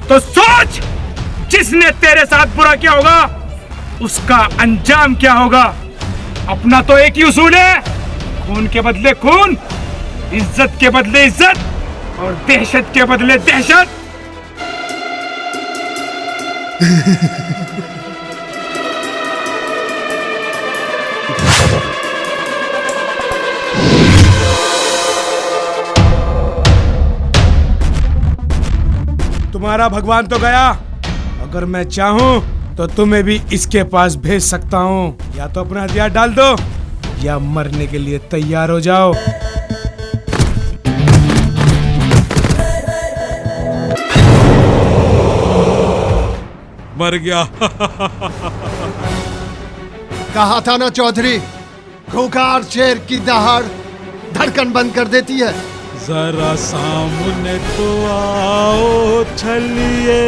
तो सोच, जिसने तेरे साथ बुरा किया होगा उसका अंजाम क्या होगा। अपना तो एक ही उसूल है, खून के बदले खून, इज्जत के बदले इज्जत और दहशत के बदले दहशत। तुम्हारा भगवान तो गया, अगर मैं चाहूं तो तुम्हें भी इसके पास भेज सकता हूँ। या तो अपना हथियार डाल दो या मरने के लिए तैयार हो जाओ। मर गया। कहा था ना चौधरी, खूंखार शेर की दहाड़ धड़कन बंद कर देती है। जरा सामने तो आओ छलिए,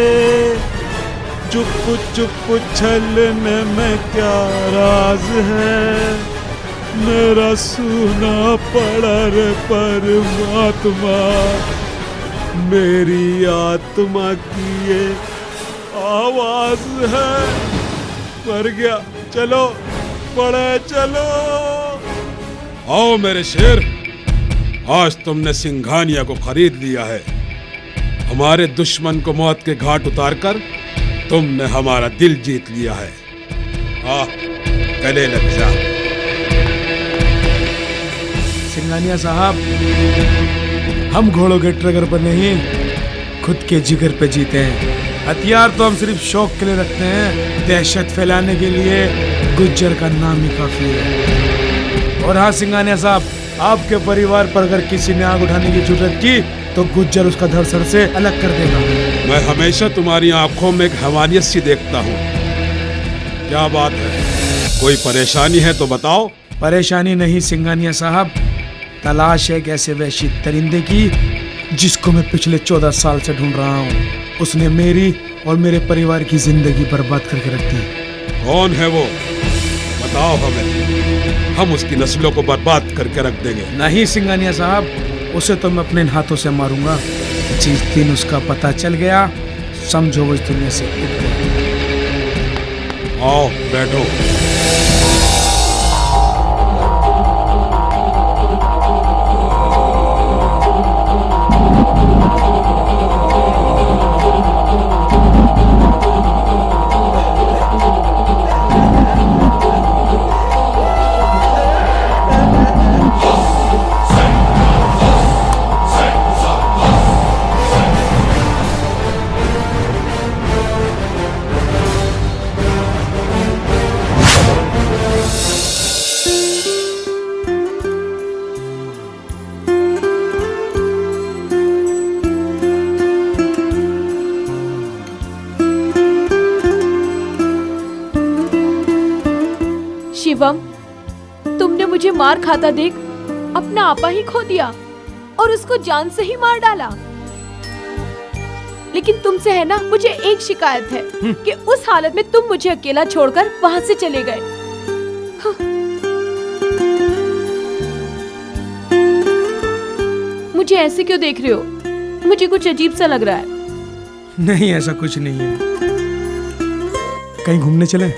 चुप चुप छलने में क्या राज है, मेरा सूना पड़ा रे परमात्मा, मेरी आत्मा की ये आवाज है। मर गया, चलो पड़े चलो। आओ मेरे शेर, आज तुमने सिंघानिया को खरीद लिया है। हमारे दुश्मन को मौत के घाट उतारकर तुमने हमारा दिल जीत लिया है। गले लग जा। सिंघानिया साहब, हम घोड़ों के ट्रिगर पर नहीं, खुद के जिगर पे जीते हैं। हथियार तो हम सिर्फ शौक के लिए रखते हैं, दहशत फैलाने के लिए गुज्जर का नाम ही काफी है। और हाँ सिंघानिया साहब, आपके परिवार पर अगर किसी ने आग उठाने की जरूरत की तो गुज्जर उसका धड़ सर से अलग कर देगा। मैं हमेशा तुम्हारी आंखों में एक हैवानियत सी देखता हूँ। क्या बात है, कोई परेशानी है तो बताओ। परेशानी नहीं सिंघानिया साहब, तलाश है एक ऐसे वैश्य दरिंदे की जिसको मैं पिछले 14 साल से ढूंढ रहा हूँ। उसने मेरी और मेरे परिवार की जिंदगी बर्बाद करके रख दी। कौन है वो, बताओ हमें, हम उसकी नस्लों को बर्बाद करके रख देंगे। नहीं सिंघानिया साहब, उसे तो मैं अपने हाथों से मारूंगा। जिस दिन उसका पता चल गया, समझो वो इस दुनिया से उठ गया। आओ बैठो। शिवम, तुमने मुझे मार खाता देख अपना आपा ही खो दिया और उसको जान से ही मार डाला। लेकिन तुमसे है ना, मुझे एक शिकायत है कि उस हालत में तुम मुझे अकेला छोड़कर वहां से चले गए। मुझे ऐसे क्यों देख रहे हो? मुझे कुछ अजीब सा लग रहा है। नहीं, ऐसा कुछ नहीं है। कहीं घूमने चले?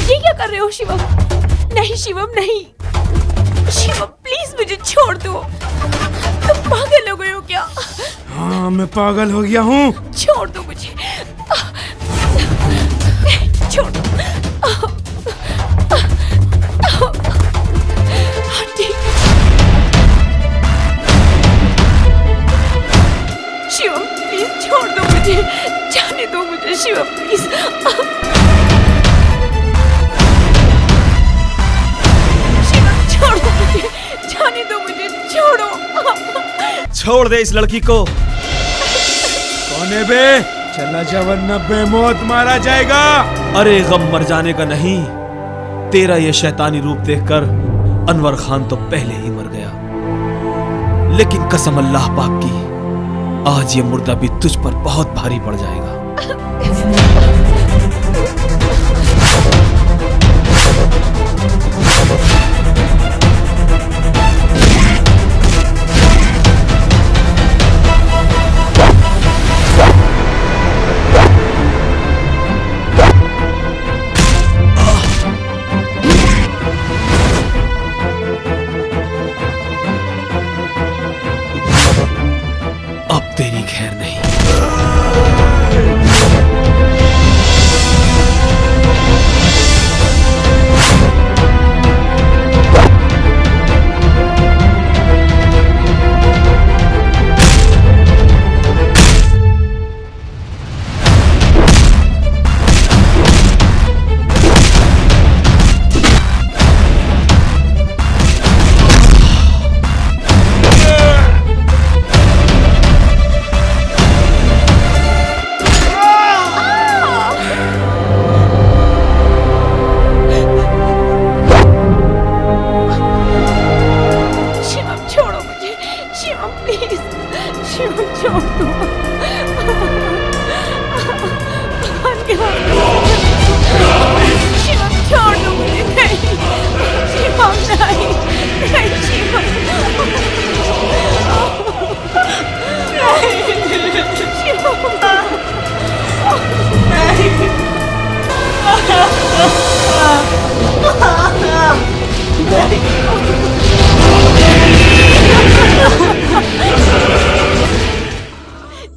ये क्या कर रहे हो शिवम? नहीं शिवम, नहीं। शिवम प्लीज मुझे छोड़ दो। तुम पागल हो गए हो क्या? हाँ, मैं पागल हो गया हूँ। छोड़ दो मुझे, छोड़ दो। छोड़ दे इस लड़की को। कौन है बे? चला जा वरना बेमौत मारा जाएगा। अरे गम मर जाने का नहीं, तेरा ये शैतानी रूप देखकर अनवर खान तो पहले ही मर गया, लेकिन कसम अल्लाह पाक की, आज ये मुर्दा भी तुझ पर बहुत भारी पड़ जाएगा। अब तेरी खैर नहीं।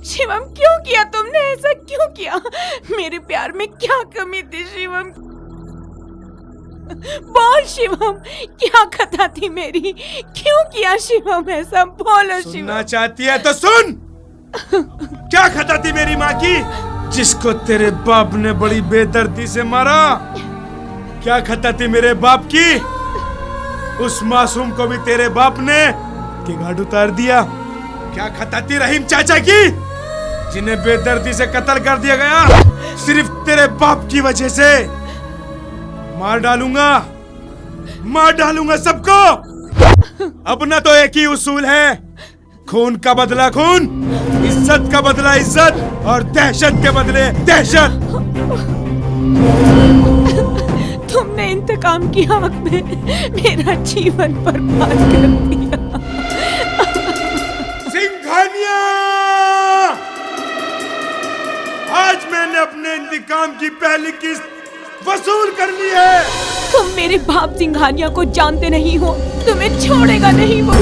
शिवम, क्यों किया तुमने ऐसा? क्यों किया? मेरे प्यार में क्या कमी थी शिवम? बोल शिवम, क्या खता थी मेरी? क्यों किया शिवम ऐसा? बोलो शिवम। सुनना चाहती है तो सुन। क्या खता थी मेरी माँ की, जिसको तेरे बाप ने बड़ी बेदर्दी से मारा? क्या खता थी मेरे बाप की, उस मासूम को भी तेरे बाप ने के घाट उतार दिया? क्या खता थी रहीम चाचा की, जिन्हें बेदर्दी से कत्ल कर दिया गया सिर्फ तेरे बाप की वजह से? मार डालूंगा सबको। अपना तो एक ही उसूल है, खून का बदला खून, इज्जत का बदला इज्जत, और दहशत के बदले दहशत। तुमने इंतकाम की आग में मेरा जीवन बर्बाद कर दिया। सिंघानिया, आज मैंने अपने इंतकाम की पहली किस्त वसूल कर ली है। तुम मेरे बाप सिंघानिया को जानते नहीं हो, तुम्हें छोड़ेगा नहीं वो।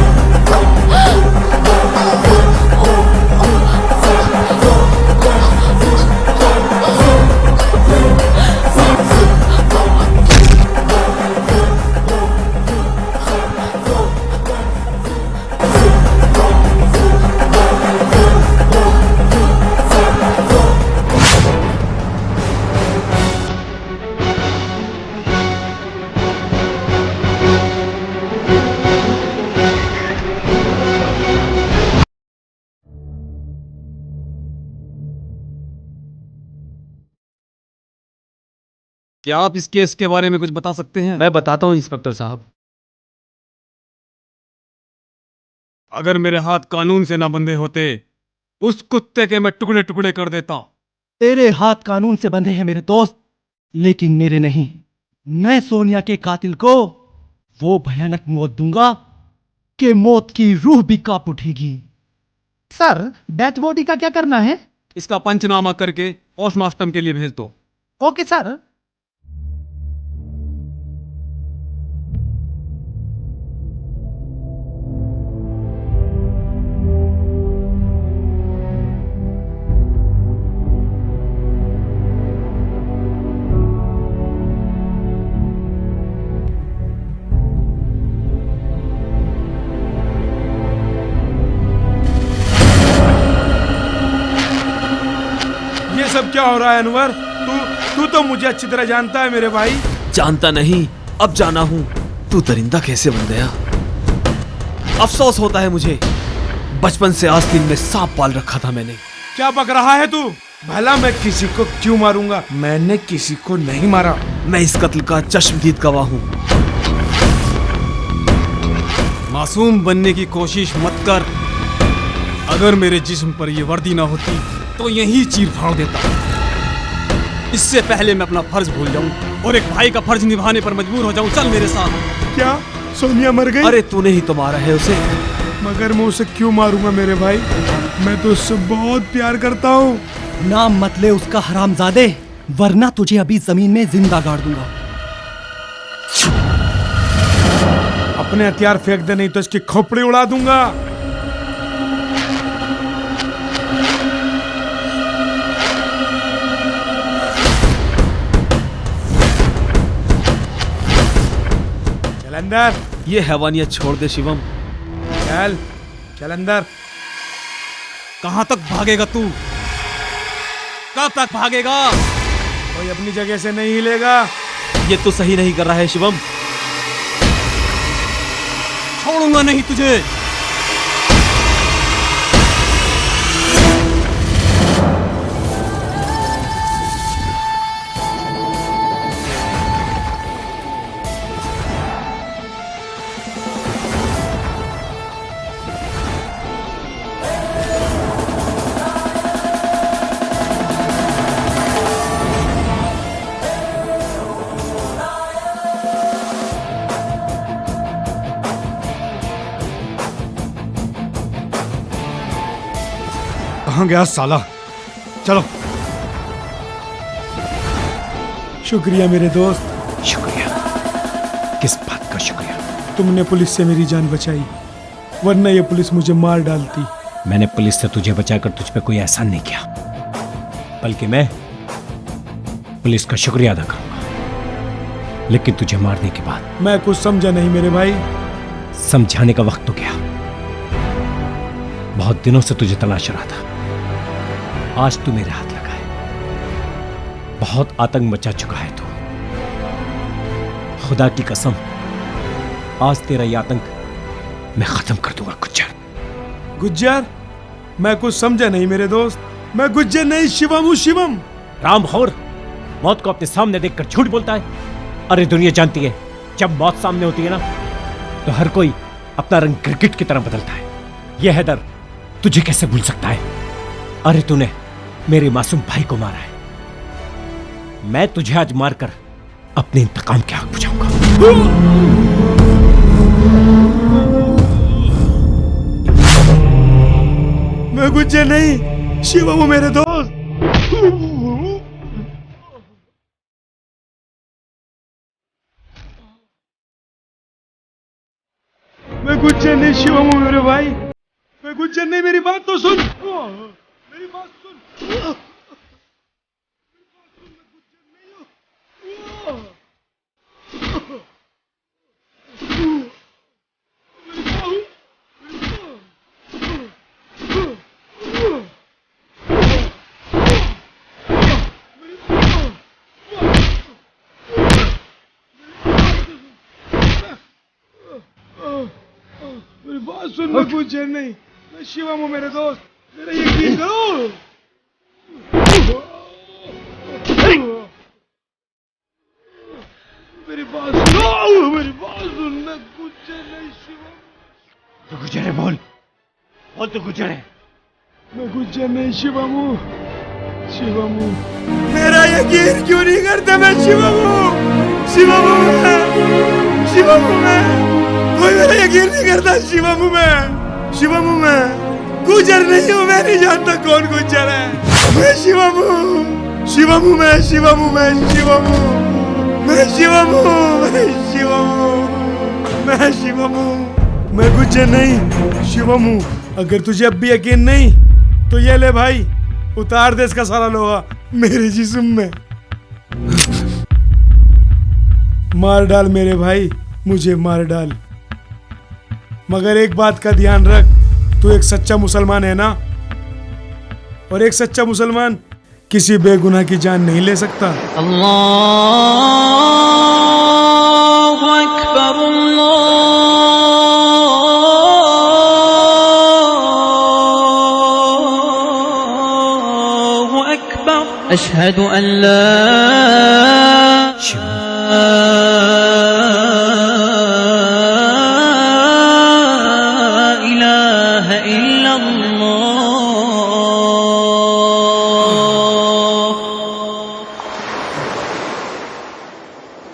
क्या आप इस केस के बारे में कुछ बता सकते हैं? मैं बताता हूँ इंस्पेक्टर साहब। अगर मेरे हाथ कानून से ना बंधे होते, उस कुत्ते के मैं टुकड़े टुकड़े कर देता। तेरे हाथ कानून से बंधे हैं मेरे दोस्त, लेकिन मेरे नहीं। मैं सोनिया के कातिल को वो भयानक मौत दूंगा कि मौत की रूह भी कांप उठेगी। सर, डेथ बॉडी का क्या करना है? इसका पंचनामा करके पोस्टमार्टम के लिए भेज दो। Okay sir. सब क्या हो रहा है अनवर? तू तो मुझे अच्छी तरह जानता है मेरे भाई। जानता नहीं, अब जाना हूं। तू दरिंदा कैसे बन गया? अफसोस होता है मुझे, बचपन से आस्तीन में सांप पाल रखा था मैंने। क्या बक रहा है तू? भला मैं किसी को क्यों मारूंगा? मैंने किसी को नहीं मारा। मैं इस कत्ल का चश्मदीद गवाह हूँ। मासूम बनने की कोशिश मत कर। अगर मेरे जिस्म पर यह वर्दी ना होती तो यहीं चीर फाड़ देता। इससे पहले मैं अपना फर्ज भूल जाऊं और एक भाई का फर्ज निभाने पर मजबूर हो जाऊं। चल मेरे साथ। क्या सोनिया मर गई? अरे तूने ही तो मारा है उसे। मगर मैं उसे क्यों मारूंगा मेरे भाई? मैं तो उससे बहुत प्यार करता हूँ। नाम मत ले उसका हरामजादे, वरना तुझे अभी जमीन में जिंदा गाड़ दूंगा। अपने हथियार फेंक दे, नहीं तो इसकी खोपड़ी उड़ा दूंगा। चल अंदर। ये हैवानियत छोड़ दे शिवम। चल चल अंदर। कहां तक भागेगा तू? कब तक भागेगा? कोई अपनी जगह से नहीं हिलेगा। ये तो सही नहीं कर रहा है शिवम। छोड़ूंगा नहीं तुझे। कहाँ गया साला? चलो। शुक्रिया मेरे दोस्त। शुक्रिया? किस बात का शुक्रिया? तुमने पुलिस से मेरी जान बचाई, वरना ये पुलिस मुझे मार डालती। मैंने पुलिस से तुझे बचाकर तुझ पे कोई एहसान नहीं किया, बल्कि मैं पुलिस का शुक्रिया अदा करूंगा। लेकिन तुझे मारने के बाद मैं कुछ समझा नहीं मेरे भाई। समझाने का वक्त तो गया। बहुत दिनों से तुझे तलाश रहा था, आज तू मेरे हाथ लगा है। बहुत आतंक मचा चुका है तू। खुदा की कसम, आज तेरा ये आतंक मैं खत्म कर दूंगा। गुज्जर। गुज्जर? मैं कुछ समझा नहीं मेरे दोस्त। मैं गुज्जर नहीं, शिवम हूँ। शिवम। रामखोर, मौत को अपने सामने देखकर झूठ बोलता है। अरे दुनिया जानती है, जब मौत सामने होती है ना, तो हर कोई अपना रंग क्रिकेट की तरह बदलता है। यह हैदर तुझे कैसे भूल सकता है? अरे तूने मेरे मासूम भाई को मारा है। मैं तुझे आज मारकर अपने इंतकाम की आग बुझाऊंगा। मैं गुज्जर नहीं, शिवम हूँ मेरे दोस्त। मैं गुज्जर नहीं, शिवम हूँ मेरे भाई। मैं गुज्जर नहीं, मेरी बात तो सुन। मेरी बात सुन। मेरी बात सुन। मैं गुज्जर नहीं, मैं शिवम हूँ मेरे दोस्त। मेरा यकीन करो। मेरी बात सुन। मेरी बात सुन। मैं गुज्जर नहीं, शिवम। तू गुज्जर है? बोल बोल, तू गुज्जर है? मैं गुज्जर नहीं, शिवम हूँ। शिवम हूँ। मेरा यकीन क्यों नहीं करते? मैं शिवम हूँ। शिवम हूँ मैं। शिवम हूँ मैं। कोई मेरा यकीन नहीं करता। शिवम हूँ मैं। शिवम हूँ मैं। गुज्जर नहीं हूँ। मैं नहीं जानता कौन गुज्जर है। मैं शिवम हूँ। शिवम हूँ मैं। शिवम हूँ मैं। शिवम हूँ मैं। शिवम हूँ। मैं शिवम हूँ। मैं शिवम हूँ। मैं गुज्जर नहीं, शिवम हूँ। अगर तुझे अब भी यकीन नहीं तो ये ले भाई, उतार दे इसका सारा लोहा मेरे जिस्म में। मार डाल मेरे भाई, मुझे मार डाल। मगर एक बात का ध्यान रख, तू एक सच्चा मुसलमान है ना, और एक सच्चा मुसलमान किसी बेगुनाह की जान नहीं ले सकता। अल्लाहु अकबर, अल्लाहु अशहदु अल्ला इलाहा इल्लल्लाह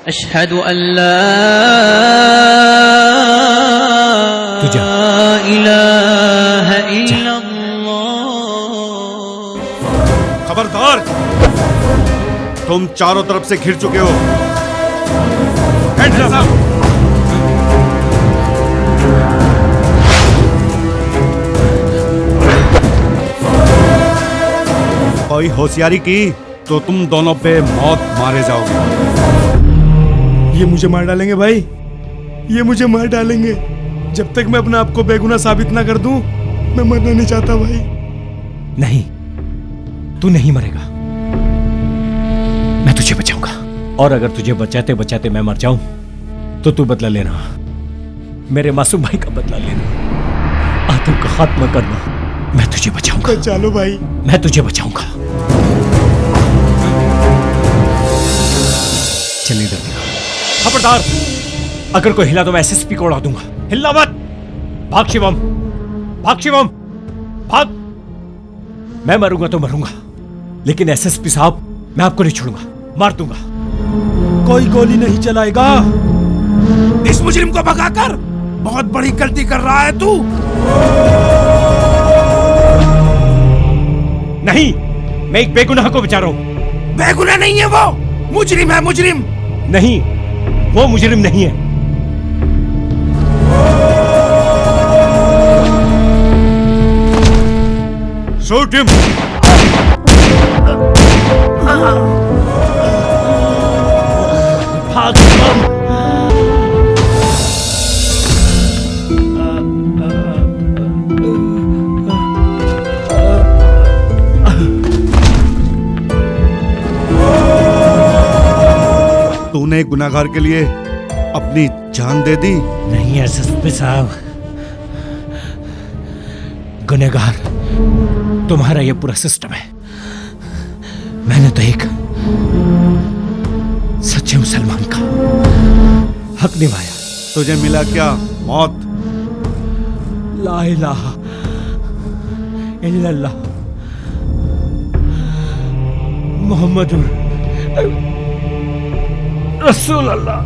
अशहदु अल्ला इलाहा इल्लल्लाह। खबरदार, तुम चारों तरफ से घिर चुके हो। कोई होशियारी की तो तुम दोनों पे मौत मारे जाओगे। ये मुझे मार डालेंगे भाई, ये मुझे मार डालेंगे। जब तक मैं अपने आप को बेगुनाह साबित ना कर दूं, मैं मरना नहीं चाहता भाई। नहीं, तू नहीं मरेगा, मैं तुझे बचाऊंगा। और अगर तुझे बचाते बचाते मैं मर जाऊं तो तू बदला लेना, मेरे मासूम भाई का बदला लेना, आतंक का खात्मा करना। मैं तुझे बचाऊंगा। चलो भाई, मैं तुझे बचाऊंगा। चलिए इधर। खबरदार, अगर कोई हिला तो मैं एसएसपी को उड़ा दूंगा। हिलना मत। भाग शिवम, भाग शिवम, भाग। मैं मरूंगा तो मरूंगा, लेकिन एसएसपी साहब मैं आपको नहीं छोड़ूंगा, मार दूंगा। कोई गोली नहीं चलाएगा। इस मुजरिम को भगाकर बहुत बड़ी गलती कर रहा है तू। नहीं, मैं एक बेगुनाह को बचा रहा हूं। बेगुनाह नहीं है वो, मुजरिम है, मुजरिम। नहीं, वो मुजरिम नहीं है। Shoot him. भाग। तूने गुनाहगार के लिए अपनी जान दे दी। नहीं एसएसपी साहब, गुनहगार तुम्हारा ये पूरा सिस्टम है। मैंने तो एक सच्चे मुसलमान का हक निभाया। तुझे मिला क्या? मौत। ला इलाहा इल्लल्लाह मुहम्मदुर रसूल अल्लाह।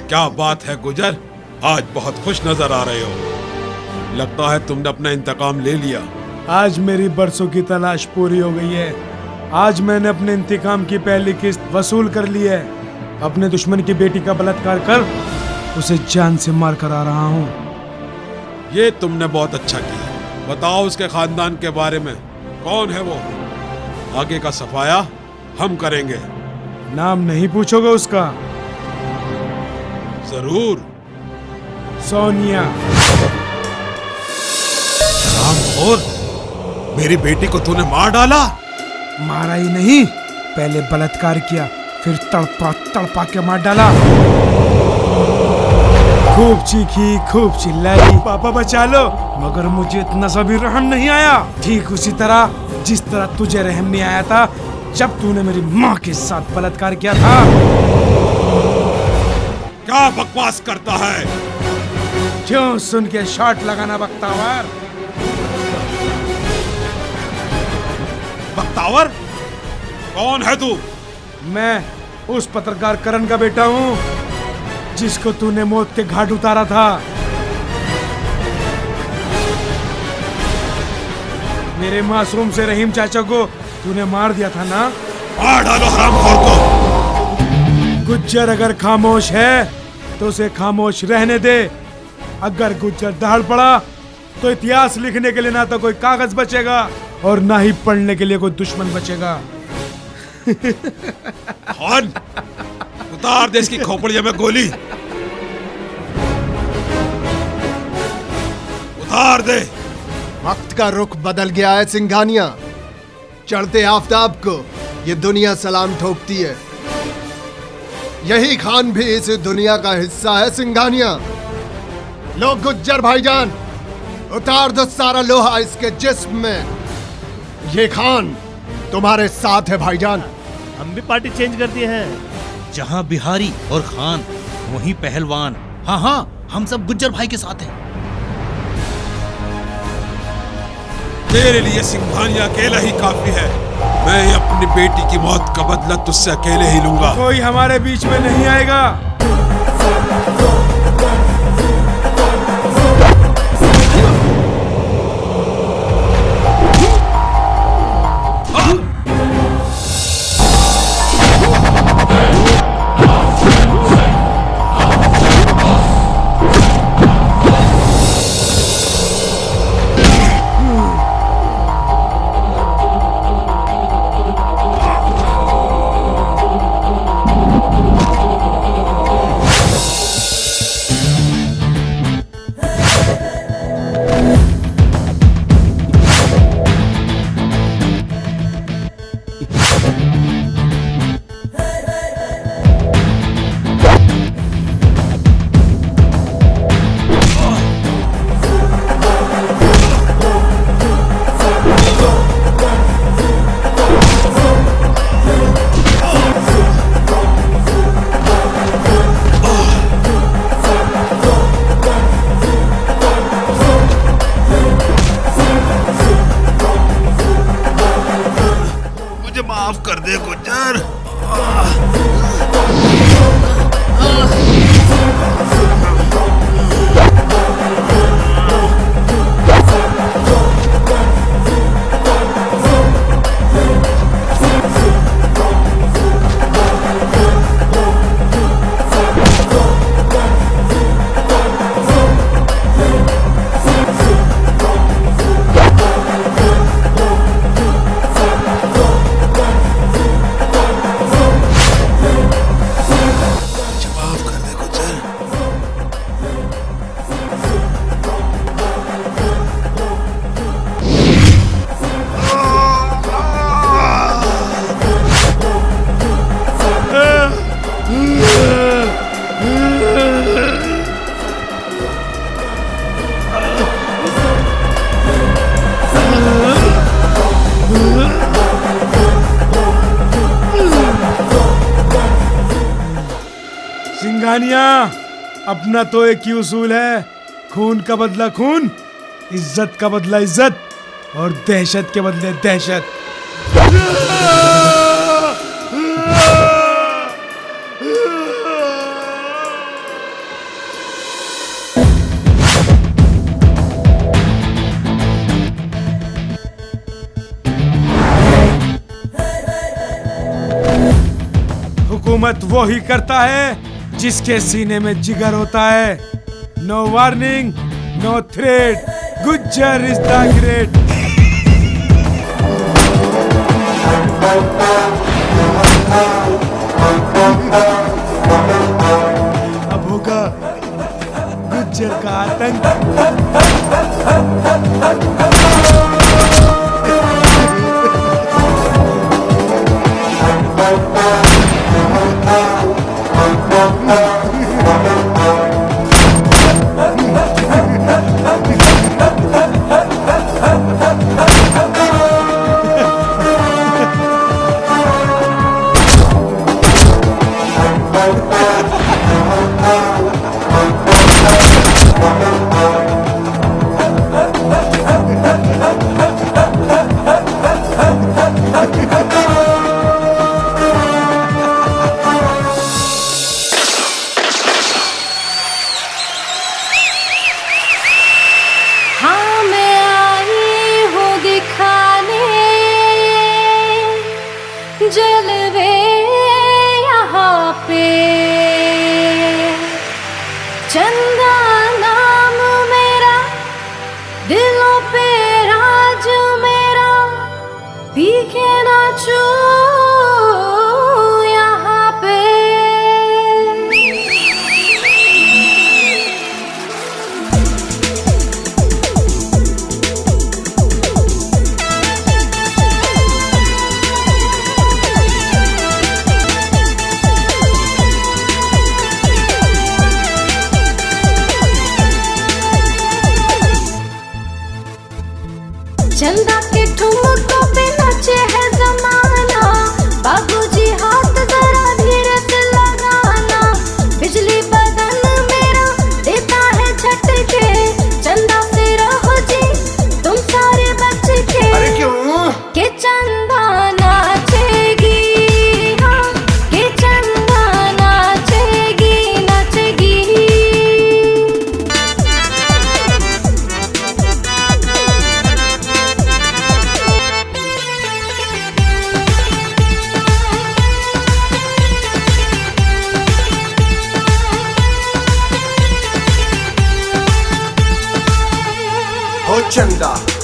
क्या बात है गुजर, आज बहुत खुश नजर आ रहे हो। लगता है तुमने अपना इंतकाम ले लिया। आज मेरी बरसों की तलाश पूरी हो गई है। आज मैंने अपने इंतकाम की पहली किस्त वसूल कर ली है। अपने दुश्मन की बेटी का बलात्कार कर उसे जान से मार कर आ रहा हूँ। ये तुमने बहुत अच्छा किया। बताओ उसके खानदान के बारे में, कौन है वो? आगे का सफाया हम करेंगे। नाम नहीं पूछोगे उसका? जरूर। सोनिया। रामखोर, मेरी बेटी को तूने मार डाला? मारा ही नहीं, पहले बलात्कार किया, फिर तड़पा तड़पा के मार डाला। खूब चीखी, खूब चिल्लाई, पापा बचा लो, मगर मुझे इतना सा भी रहम नहीं आया। ठीक उसी तरह जिस तरह तुझे रहम नहीं आया था जब तूने मेरी माँ के साथ बलात्कार किया था। क्या बकवास करता है? क्यों सुन के शॉट लगाना बख्तावर? बख्तावर? कौन है तू? मैं उस पत्रकार करण का बेटा हूँ जिसको तूने मौत के घाट उतारा था। मेरे मासूम से रहीम चाचा को तूने मार दिया था ना? मार डालो हरामखोर को। गुज्जर अगर खामोश है तो उसे खामोश रहने दे। अगर गुज्जर दहाड़ पड़ा तो इतिहास लिखने के लिए ना तो कोई कागज बचेगा और ना ही पढ़ने के लिए कोई दुश्मन बचेगा। खान, तू उतार दे इसकी खोपड़िया में गोली, उतार दे। वक्त का रुख बदल गया है सिंघानिया। चढ़ते आफताब को ये दुनिया सलाम ठोकती है। यही खान भी इस दुनिया का हिस्सा है सिंघानिया। लो गुज्जर भाईजान, उतार दो सारा लोहा इसके जिस्म में। ये खान तुम्हारे साथ है भाईजान। हम भी पार्टी चेंज कर दिए हैं। जहाँ बिहारी और खान वहीं पहलवान। हाँ हाँ, हम सब गुज्जर भाई के साथ हैं। तेरे लिए सिंघानिया अकेला ही काफी है। मैं अपनी बेटी की मौत का बदला तुझसे अकेले ही लूंगा। कोई हमारे बीच में नहीं आएगा। सिंघानिया, अपना तो एक ही उसूल है, खून का बदला खून, इज्जत का बदला इज्जत और दहशत के बदले दहशत। हुकूमत वो ही करता है जिसके सीने में जिगर होता है। No warning, no threat, Gujjar is the great. अब होगा गुज्जर का आतंक। जलवे यहाँ पे चंदा नाम मेरा, दिलों पे राज मेरा, पी के नाचूं यहाँ पे। चंदा के ठुमकों पे नाचे है जमाना, बाबूजी हाथ जरा धीरे से लगाना, बिजली बदन मेरा देता है झटके, चंदा से रहो जी तुम सारे बच के। अरे क्यों? के चंदा नाचेगी, हाँ के चंदा नाचेगी नाचेगी।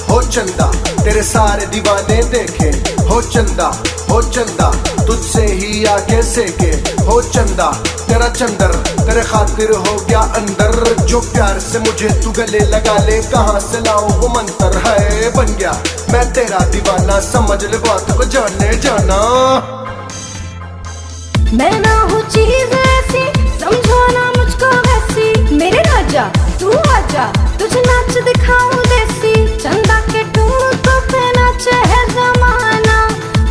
हो चंदा तेरे सारे दीवाने देखे, हो चंदा तुझसे ही आके सेके, हो चंदा तेरा चंदर तेरे खातिर हो गया अंदर, जो प्यार से मुझे तू गले लगा ले, कहाँ से लाऊं वो मंत्र है, बन गया मैं तेरा दीवाना, समझ ले बात को जाने जाना। मैं ना हूँ चीज ऐसी, समझो ना मुझको वैसी, मेरे राजा तू आजा तुझे नाच दिखाऊं देसी, चंदा के ठुमकों पे नाचे है जमाना,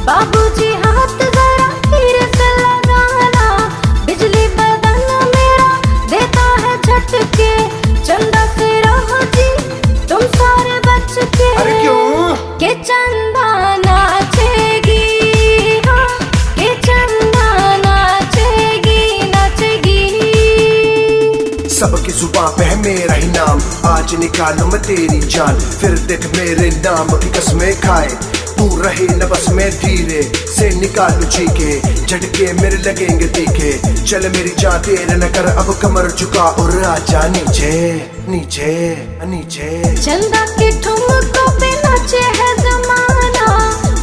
बाबूजी हाथ जरा धीरे से लगाना, बिजली बदन मेरा देता है झटके, चंदा से रहो जी तुम सारे बच के। अरे क्यों? के चंदा नाचेगी, हाँ के चंदा नाचेगी नाचेगी। सबकी जुबां पे है मेरा ही नाम, आज निकालूं मैं तेरी जान, फिर देख मेरे नाम की कसमें खाए, तू रहे न बस में धीरे से निकालू चीखे, झटके मेरे लगेंगे तीखे, चल मेरी जान तेरे न कर अब कमर झुका और आजा नीचे नीचे नीचे। चंदा के ठुमकों पे नाचे है जमाना,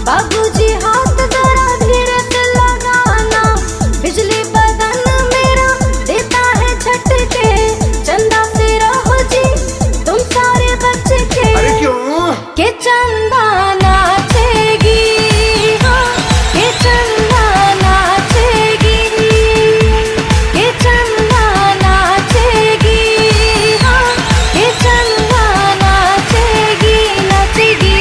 बाबूजी हाथ जरा धीरे से लगाना, बिजली बदन मेरा देता है झटके, चंदा से रहो जी तुम सारे बच के। अरे क्यों? के चंदा नाचेगी, हाँ के चंदा नाचेगी, के चंदा नाचेगी, हाँ के चंदा नाचेगी नाचेगी।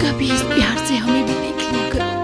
कभी इस प्यार से हमें भी देख लिया करो।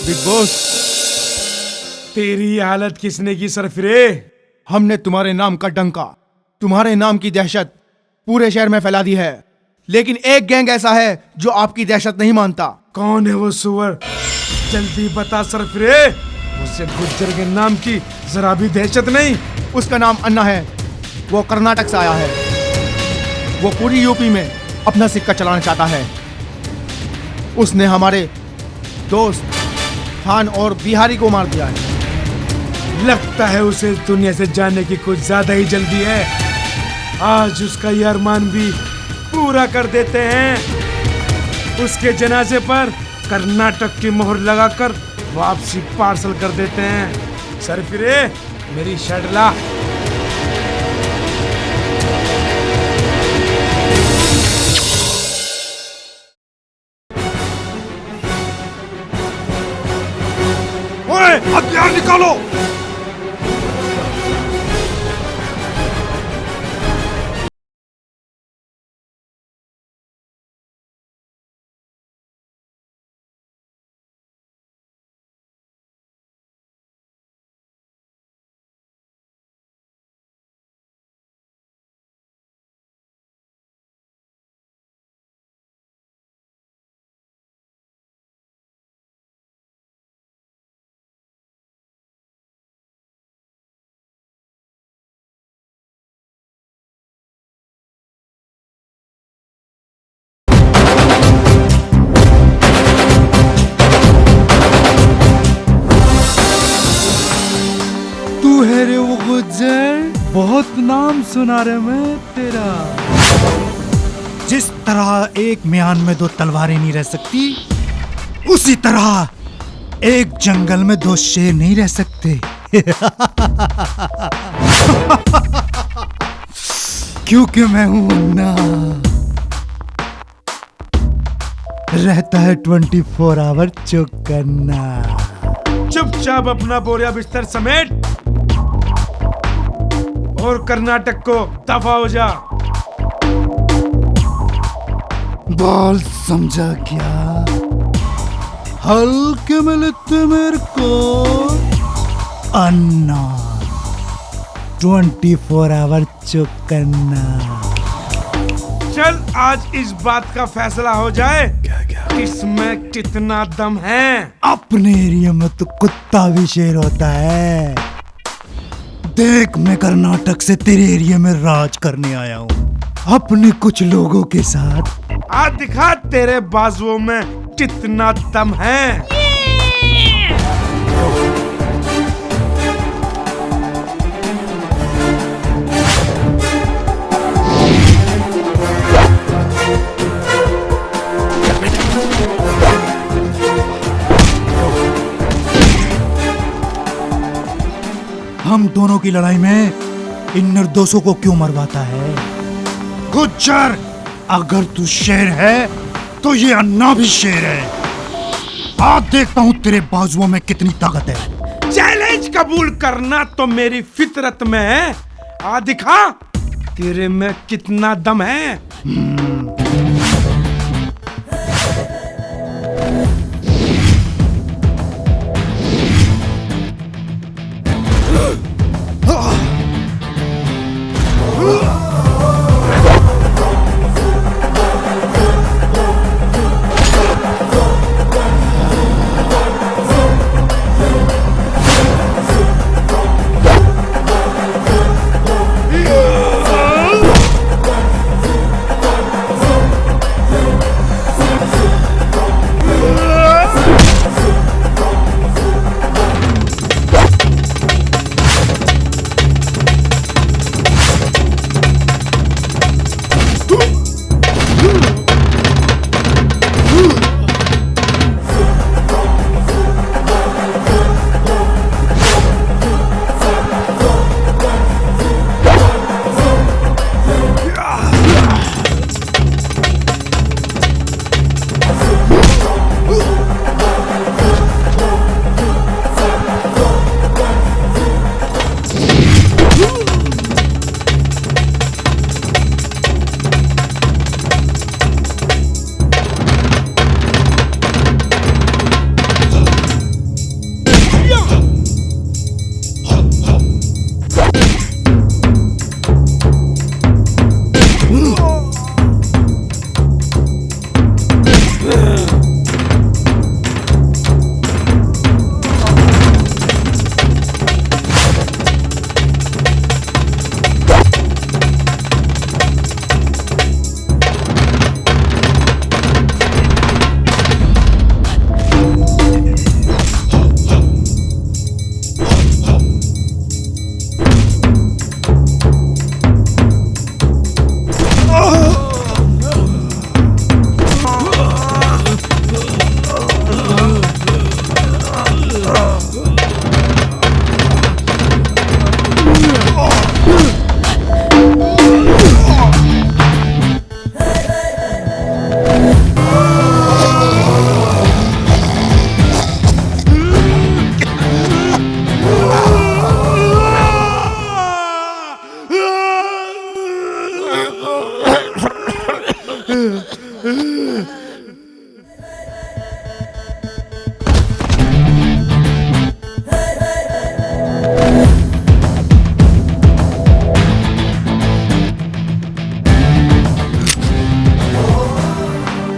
बिग बॉस, तेरी ये हालत किसने की सरफिरे? हमने तुम्हारे नाम का डंका, तुम्हारे नाम की दहशत पूरे शहर में फैला दी है, लेकिन एक गैंग ऐसा है जो आपकी दहशत नहीं मानता। कौन है वो सुअर? जल्दी बता सरफिरे। उसे गुज्जर के नाम की जरा भी दहशत नहीं। उसका नाम अन्ना है, वो कर्नाटक से आया है, वो पूरी यूपी में अपना सिक्का चलाना चाहता है। उसने हमारे दोस्त खान और बिहारी को मार दिया है। लगता है उसे इस दुनिया से जाने की कुछ ज्यादा ही जल्दी है। आज उसका ये अरमान भी पूरा कर देते हैं। उसके जनाजे पर कर्नाटक की मोहर लगाकर वापसी पार्सल कर देते हैं। सरफिरे, मेरी शर्ट ला। ओए, हथियार निकालो। बहुत नाम सुना रे मैं तेरा। जिस तरह एक म्यान में दो तलवारें नहीं रह सकती, उसी तरह एक जंगल में दो शेर नहीं रह सकते। क्योंकि मैं हूं अन्ना, रहता है 24 आवर चौकन्ना। चुपचाप अपना बोरिया बिस्तर समेट और कर्नाटक को दफा हो जा। बाल समझा क्या? हल्के में लेते मेरे को अन्ना, 24 आवर चौकन्ना। चल आज इस बात का फैसला हो जाए इसमें कितना दम है। अपने एरिया में तो कुत्ता भी शेर होता है। देख, मैं कर्नाटक से तेरे एरिया में राज करने आया हूँ अपने कुछ लोगों के साथ। आज दिखा तेरे बाजुओं में कितना दम है। हम दोनों की लड़ाई में इन निर्दोषों को क्यों मरवाता है? गुज्जर, अगर तू शेर है तो ये अन्ना भी शेर है। आज देखता हूँ तेरे बाजुओं में कितनी ताकत है। चैलेंज कबूल करना तो मेरी फितरत में है। आ दिखा तेरे में कितना दम है।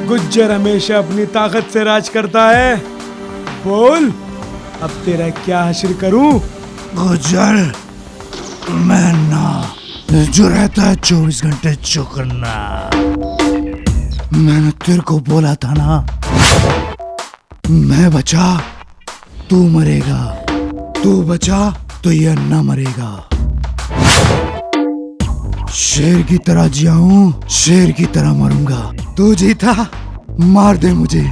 गुज्जर हमेशा अपनी ताकत से राज करता है। बोल अब तेरा क्या हासिल करूं? गुज्जर, मैं ना जो रहता है 24 घंटे चौकन्ना। मैंने तेरे को बोला था ना, मैं बचा तू मरेगा, तू बचा तो ये अन्ना मरेगा। शेर की तरह जिया हूं, शेर की तरह मरूंगा। तू जीता, मार दे मुझे।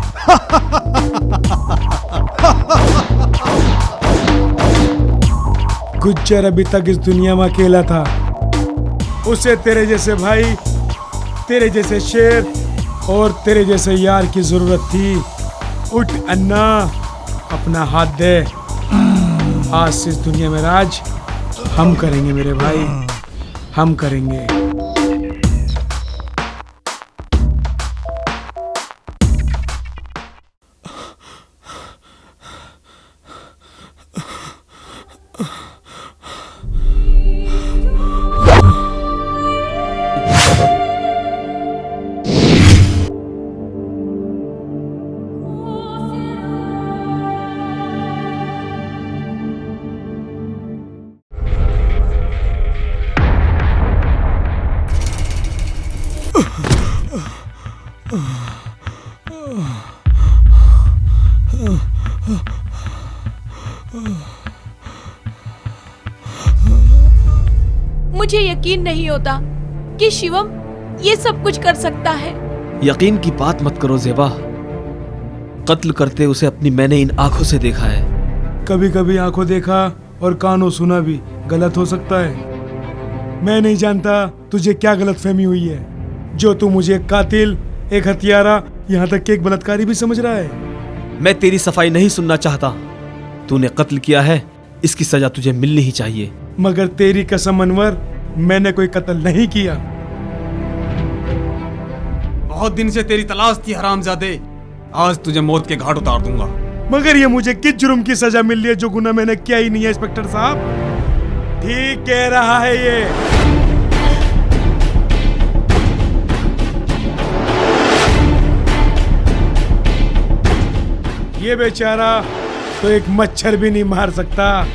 गुज्जर अभी तक इस दुनिया में अकेला था। उसे तेरे जैसे भाई, तेरे जैसे शेर और तेरे जैसे यार की जरूरत थी। उठ अन्ना, अपना हाथ दे। आज से इस दुनिया में राज हम करेंगे मेरे भाई, हम करेंगे। मुझे यकीन नहीं होता कि शिवम ये सब कुछ कर सकता है। यकीन की बात मत करो ज़ेबा। कत्ल करते उसे अपनी मैंने इन आंखों से देखा है। कभी कभी आंखों देखा और कानों सुना भी गलत हो सकता है। मैं नहीं जानता तुझे क्या गलतफहमी हुई है, जो तू मुझे एक कातिल, एक हत्यारा, यहाँ तक कि एक बलात्कारी भी समझ रहा है। मैं तेरी सफाई नहीं सुनना चाहता। तूने कत्ल किया है, इसकी सजा तुझे मिलनी ही चाहिए। मगर तेरी कसम अनवर, मैंने कोई कत्ल नहीं किया। बहुत दिन से तेरी तलाश थी हरामजादे। आज तुझे मौत के घाट उतार दूंगा। मगर ये मुझे किस जुर्म की सजा मिल रही है जो गुनाह मैंने किया ही नहीं है इंस्पेक्टर साहब। ठीक कह रहा है ये बेचारा तो एक मच्छर भी नहीं मार सकता।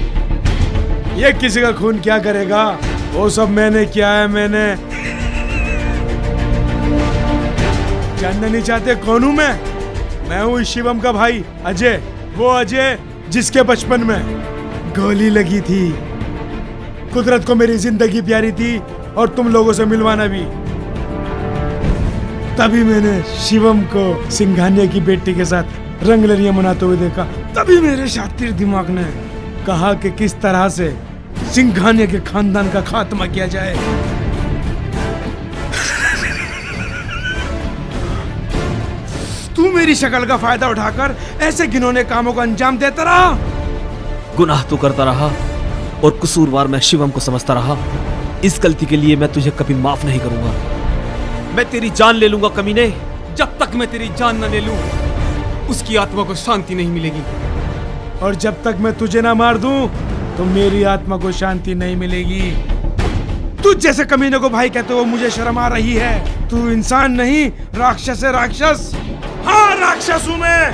ये किसी का खून क्या करेगा? वो सब मैंने किया है। मैंने जानना नहीं चाहते कौन हूं मैं हूं शिवम का भाई अजय। वो अजय जिसके बचपन में गोली लगी थी। कुदरत को मेरी जिंदगी प्यारी थी और तुम लोगों से मिलवाना भी। तभी मैंने शिवम को सिंघानिया की बेटी के साथ रंगलरियां मनाते हुए देखा। तभी मेरे शातिर दिमाग ने कहा कि किस तरह से सिंघानिया के खानदान का खात्मा किया जाए। तू मेरी शक्ल का फायदा उठाकर ऐसे घिनौने कामों को अंजाम देता रहा। गुनाह तो करता रहा और कसूरवार मैं शिवम को समझता रहा। इस गलती के लिए मैं तुझे कभी माफ नहीं करूंगा। मैं तेरी जान ले लूंगा कमीने। जब तक मैं तेरी जान न ले लूं, उसकी आत्मा को शांति नहीं मिलेगी। और जब तक मैं तुझे ना मार दूं, तो मेरी आत्मा को शांति नहीं मिलेगी। तुझ जैसे कमीने को भाई कहते हो मुझे शर्म आ रही है। तू इंसान नहीं, राक्षस है, राक्षस। हाँ, राक्षस हूं मैं,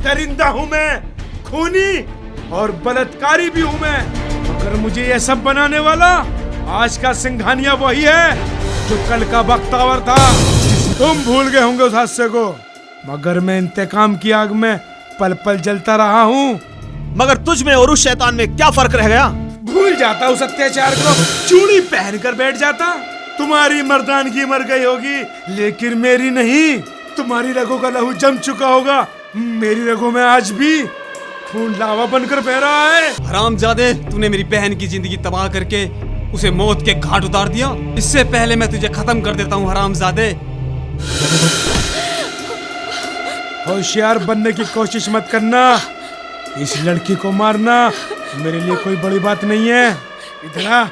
दरिंदा हूं मैं, खूनी और बलात्कारी भी हूं मैं। मगर मुझे ये सब बनाने वाला आज का सिंघानिया वही है जो कल का बख्तावर था। तुम भूल गए होंगे उस हादसे को, मगर मैं इंतकाम की आग में पल पल जलता रहा हूँ। मगर तुझ में और उस शैतान में क्या फर्क रह गया? भूल जाता उस अत्याचार को, चूड़ी पहनकर बैठ जाता। तुम्हारी मर्दानगी मर गई होगी, लेकिन मेरी नहीं। तुम्हारी रगों का लहू जम चुका होगा, मेरी रगों में आज भी खून लावा बनकर बह रहा है। हरामजादे, तूने मेरी बहन की जिंदगी तबाह करके उसे मौत के घाट उतार दिया। इससे पहले मैं तुझे खत्म कर देता हूँ हरामजादे। होशियार बनने की कोशिश मत करना। इस लड़की को मारना मेरे लिए कोई बड़ी बात नहीं है। इधर आ,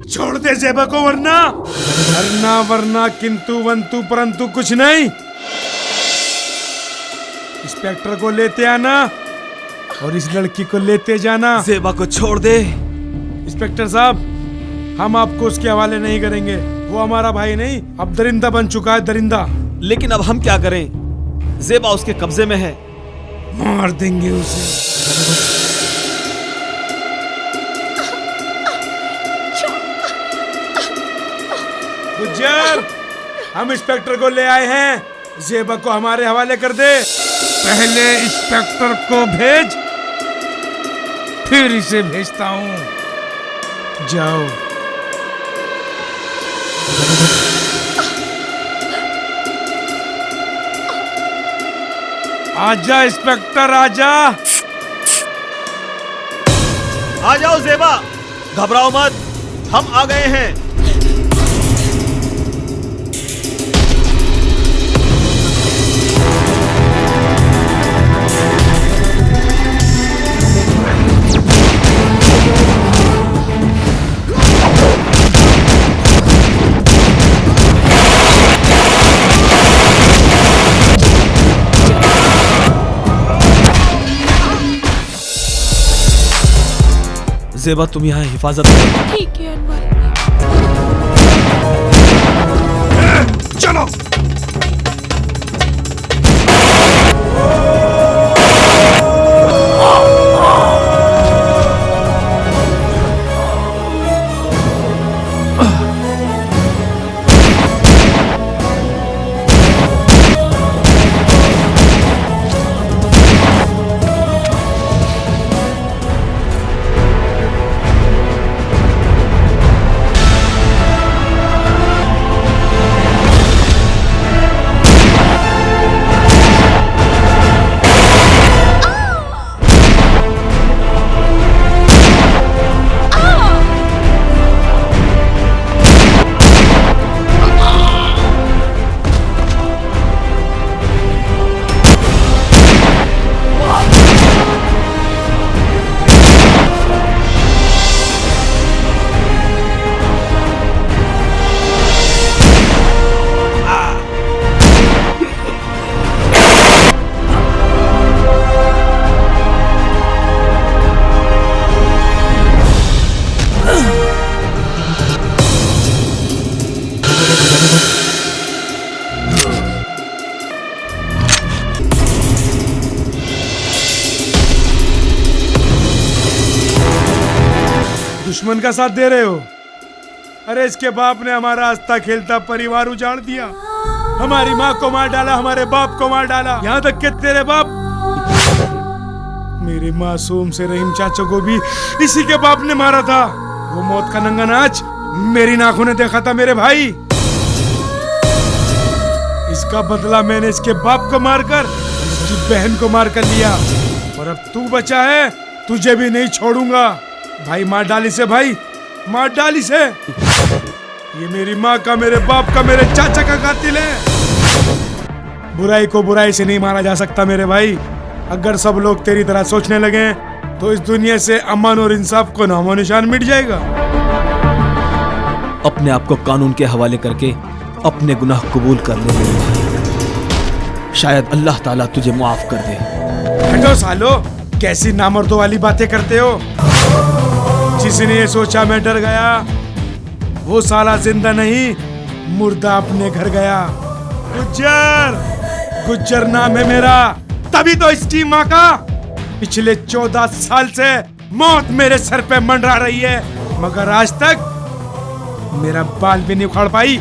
छोड़ दे ज़ेबा को, वरना किंतु वंतु परंतु कुछ नहीं। इंस्पेक्टर को लेते आना और इस लड़की को लेते जाना। ज़ेबा को छोड़ दे। इंस्पेक्टर साहब, हम आपको उसके हवाले नहीं करेंगे। वो हमारा भाई नहीं, अब दरिंदा बन चुका है, दरिंदा। लेकिन अब हम क्या करें? ज़ेबा उसके कब्जे में है। मार देंगे उसे। गुज्जर, हम इंस्पेक्टर को ले आए हैं। ज़ेबा को हमारे हवाले कर दे। पहले इंस्पेक्टर को भेज, फिर इसे भेजता हूँ। जाओ। आजा इंस्पेक्टर आजा। आ जाओ ज़ेबा, घबराओ मत, हम आ गए हैं। ज़ेबा तुम यहाँ हिफाजत करो। ठीक है अनवर। चलो। दुश्मन का साथ दे रहे हो? अरे इसके बाप ने हमारा हंसता खेलता परिवार उजाड़ दिया, हमारी माँ को मार डाला, हमारे बाप को मार डाला, यहाँ तक कि तेरे बाप मेरे मासूम से रहीम चाचा को भी इसी के बाप ने मारा था। वो मौत का नंगा नाच मेरी आंखों ने देखा था मेरे भाई। इसका बदला मैंने इसके बाप को मारकर इसकी बहन को मार कर लिया, और अब तू बचा है, तुझे भी नहीं छोड़ूंगा। भाई मार डाली से, भाई मार डाली से। ये मेरी माँ का, मेरे बाप का, मेरे चाचा का कातिल है। बुराई को बुराई से नहीं मारा जा सकता मेरे भाई। अगर सब लोग तेरी तरह सोचने लगे तो इस दुनिया से अमन और इंसाफ को नामो निशान मिट जाएगा। अपने आप को कानून के हवाले करके अपने गुनाह कबूल कर ले मेरे भाई, शायद अल्लाह ताला तुझे माफ कर दे। हटो सालो, कैसी नामर्दों वाली बातें करते हो। जिसने ये सोचा मैं डर गया, वो साला जिंदा नहीं मुर्दा अपने घर गया। गुज्जर, गुज्जर नाम है मेरा, तभी तो इसकी माँ का पिछले 14 साल से मौत मेरे सर पे मंडरा रही है, मगर आज तक मेरा बाल भी नहीं उखाड़ पाई।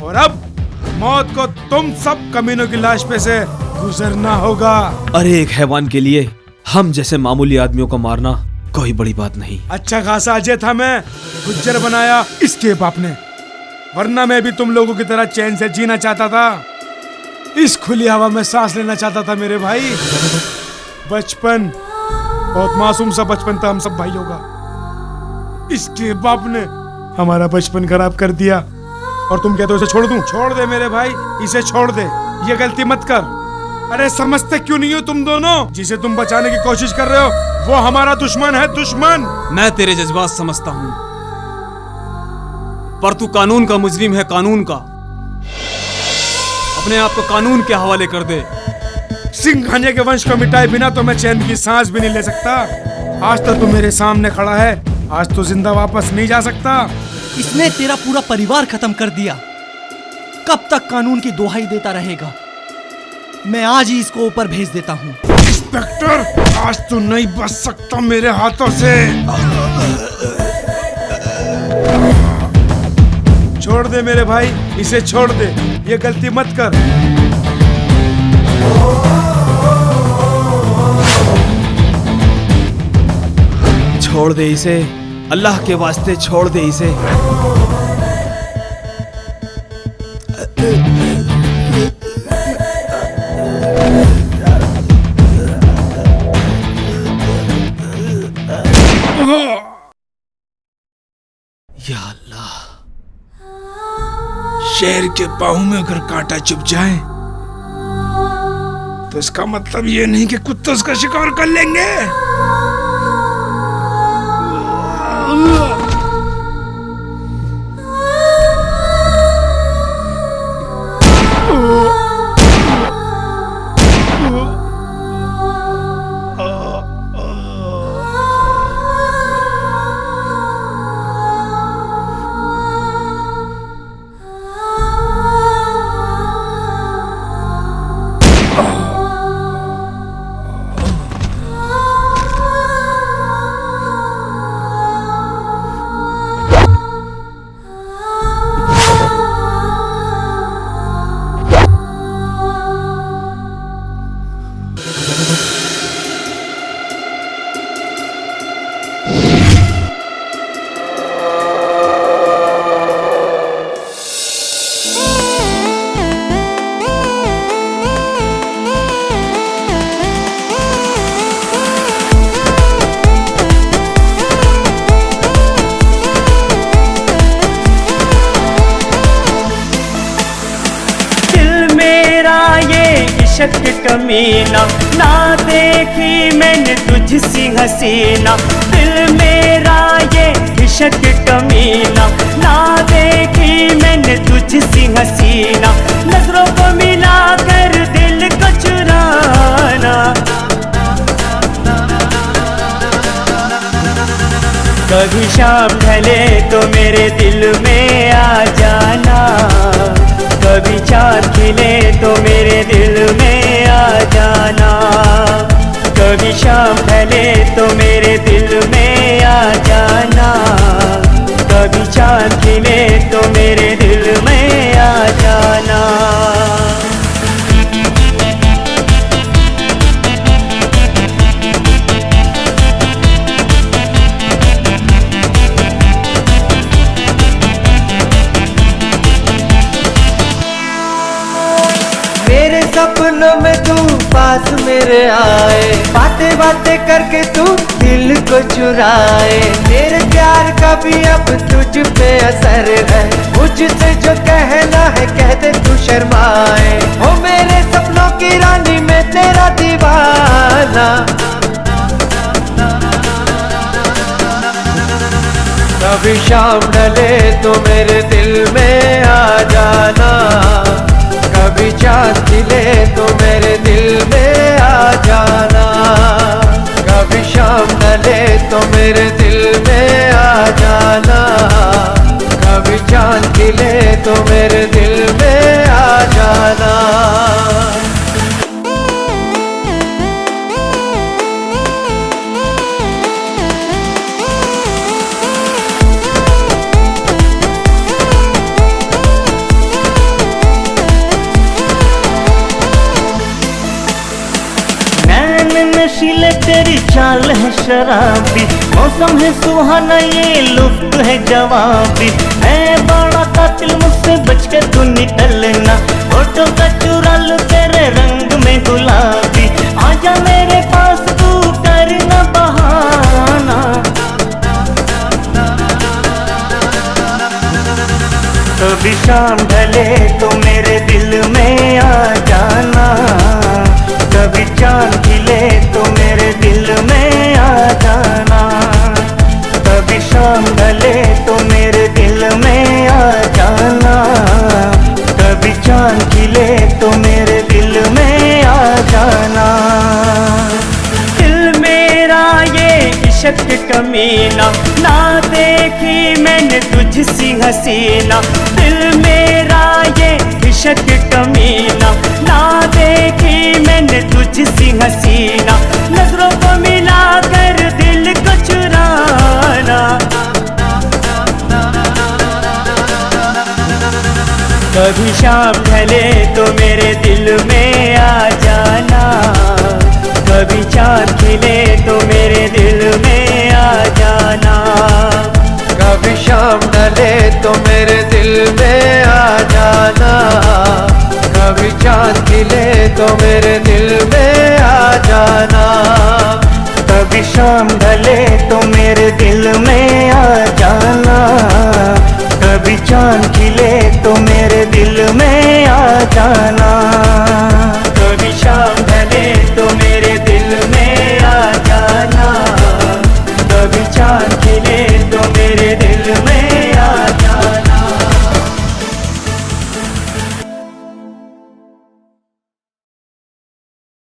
और अब मौत को तुम सब कमीनों की लाश पे से गुजरना होगा। अरे एक हैवान के लिए हम जैसे मामूली आदमियों को मारना कोई बड़ी बात नहीं। अच्छा खासा अजय था मैं, गुज्जर बनाया इसके बाप ने, वरना मैं भी तुम लोगों की तरह चैन से जीना चाहता था, इस खुली हवा में सांस लेना चाहता था मेरे भाई। बचपन बहुत मासूम सा बचपन था हम सब भाइयों का, इसके बाप ने हमारा बचपन खराब कर दिया। और तुम कहते हो इसे छोड़ दूं? छोड़ दे मेरे भाई, इसे छोड़ दे, ये गलती मत कर। अरे समझते क्यों नहीं हो तुम दोनों? जिसे तुम बचाने की कोशिश कर रहे हो वो हमारा दुश्मन है, दुश्मन। मैं तेरे जज्बात समझता हूँ, पर तू कानून का मुजरिम है, कानून का। अपने आप को कानून के हवाले कर दे। सिंघानिया के वंश को मिटाए बिना तो मैं चैन की सांस भी नहीं ले सकता। आज तो तू मेरे सामने खड़ा है, आज तो जिंदा वापस नहीं जा सकता। इसने तेरा पूरा परिवार खत्म कर दिया, कब तक कानून की दुहाई देता रहेगा? मैं आज ही इसको ऊपर भेज देता हूँ। इंस्पेक्टर, आज तू नहीं बच सकता मेरे हाथों से। छोड़ दे मेरे भाई, इसे छोड़ दे, ये गलती मत कर। छोड़ दे इसे, अल्लाह के वास्ते छोड़ दे इसे। या अल्लाह, शेर के पाँव में अगर कांटा चुभ जाए तो इसका मतलब ये नहीं कि कुत्ते उसका शिकार कर लेंगे। इश्क कमीना, ना देखी मैंने तुझसी हसीना। दिल मेरा ये इश्क कमीना, ना देखी मैंने तुझसी हसीना। नजरों को मिला कर दिल को चुराना, कभी शाम ढले तो मेरे दिल में आ जाना। कभी चाँद खिले तो मेरे दिल में आ जाना। कभी शाम ढले तो मेरे दिल में आ जाना। कभी चाँद खिले तो मेरे दिल में आ जाना। मेरे सपनों में तू पास मेरे आए, बातें बातें करके तू दिल को चुराए। मेरे प्यार का भी अब तुझ पे असर है, मुझसे जो कहना है कह दे तू शर्माए। हो मेरे सपनों की रानी मैं तेरा दीवाना। कभी शाम ढले तो मेरे दिल में आ जाना। कभी चाँद खिले तो मेरे दिल में आ जाना। कभी शाम ढले तो मेरे दिल में आ जाना। कभी चाँद खिले तो मेरे दिल में आ जाना। नशीले तेरी चाल है शराबी, मौसम है सुहाना ये लुफ्त है जवाबी। मैं बड़ा कातिल मुझसे बच के तू निकलना, फोटो का चुरा लूं तेरे रंग में गुलाबी। आजा मेरे पास तू करना बहाना। कभी शाम ढले तो मेरे दिल में आ जाना। कभी चाँद खिले तो मेरे दिल में आ जाना। कभी शाम ढले तो मेरे दिल में आ जाना। कभी चाँद खिले तो मेरे दिल में आ जाना। दिल मेरा ये इश्क कमीना, ना देखी मैंने तुझसी हसीना। दिल मेरा ये इश्क कमीना, ना देखी मैंने तुझसी हसीना। नजरों को मिला कर दिल को चुराना, कभी शाम ढले तो मेरे दिल में आ जाना। कभी चाँद खिले तो मेरे दिल में आ जाना। कभी शाम ढले तो मेरे दिल में आ जाना। कभी चांद खिले तो मेरे दिल में आ जाना, कभी शाम ढले तो मेरे दिल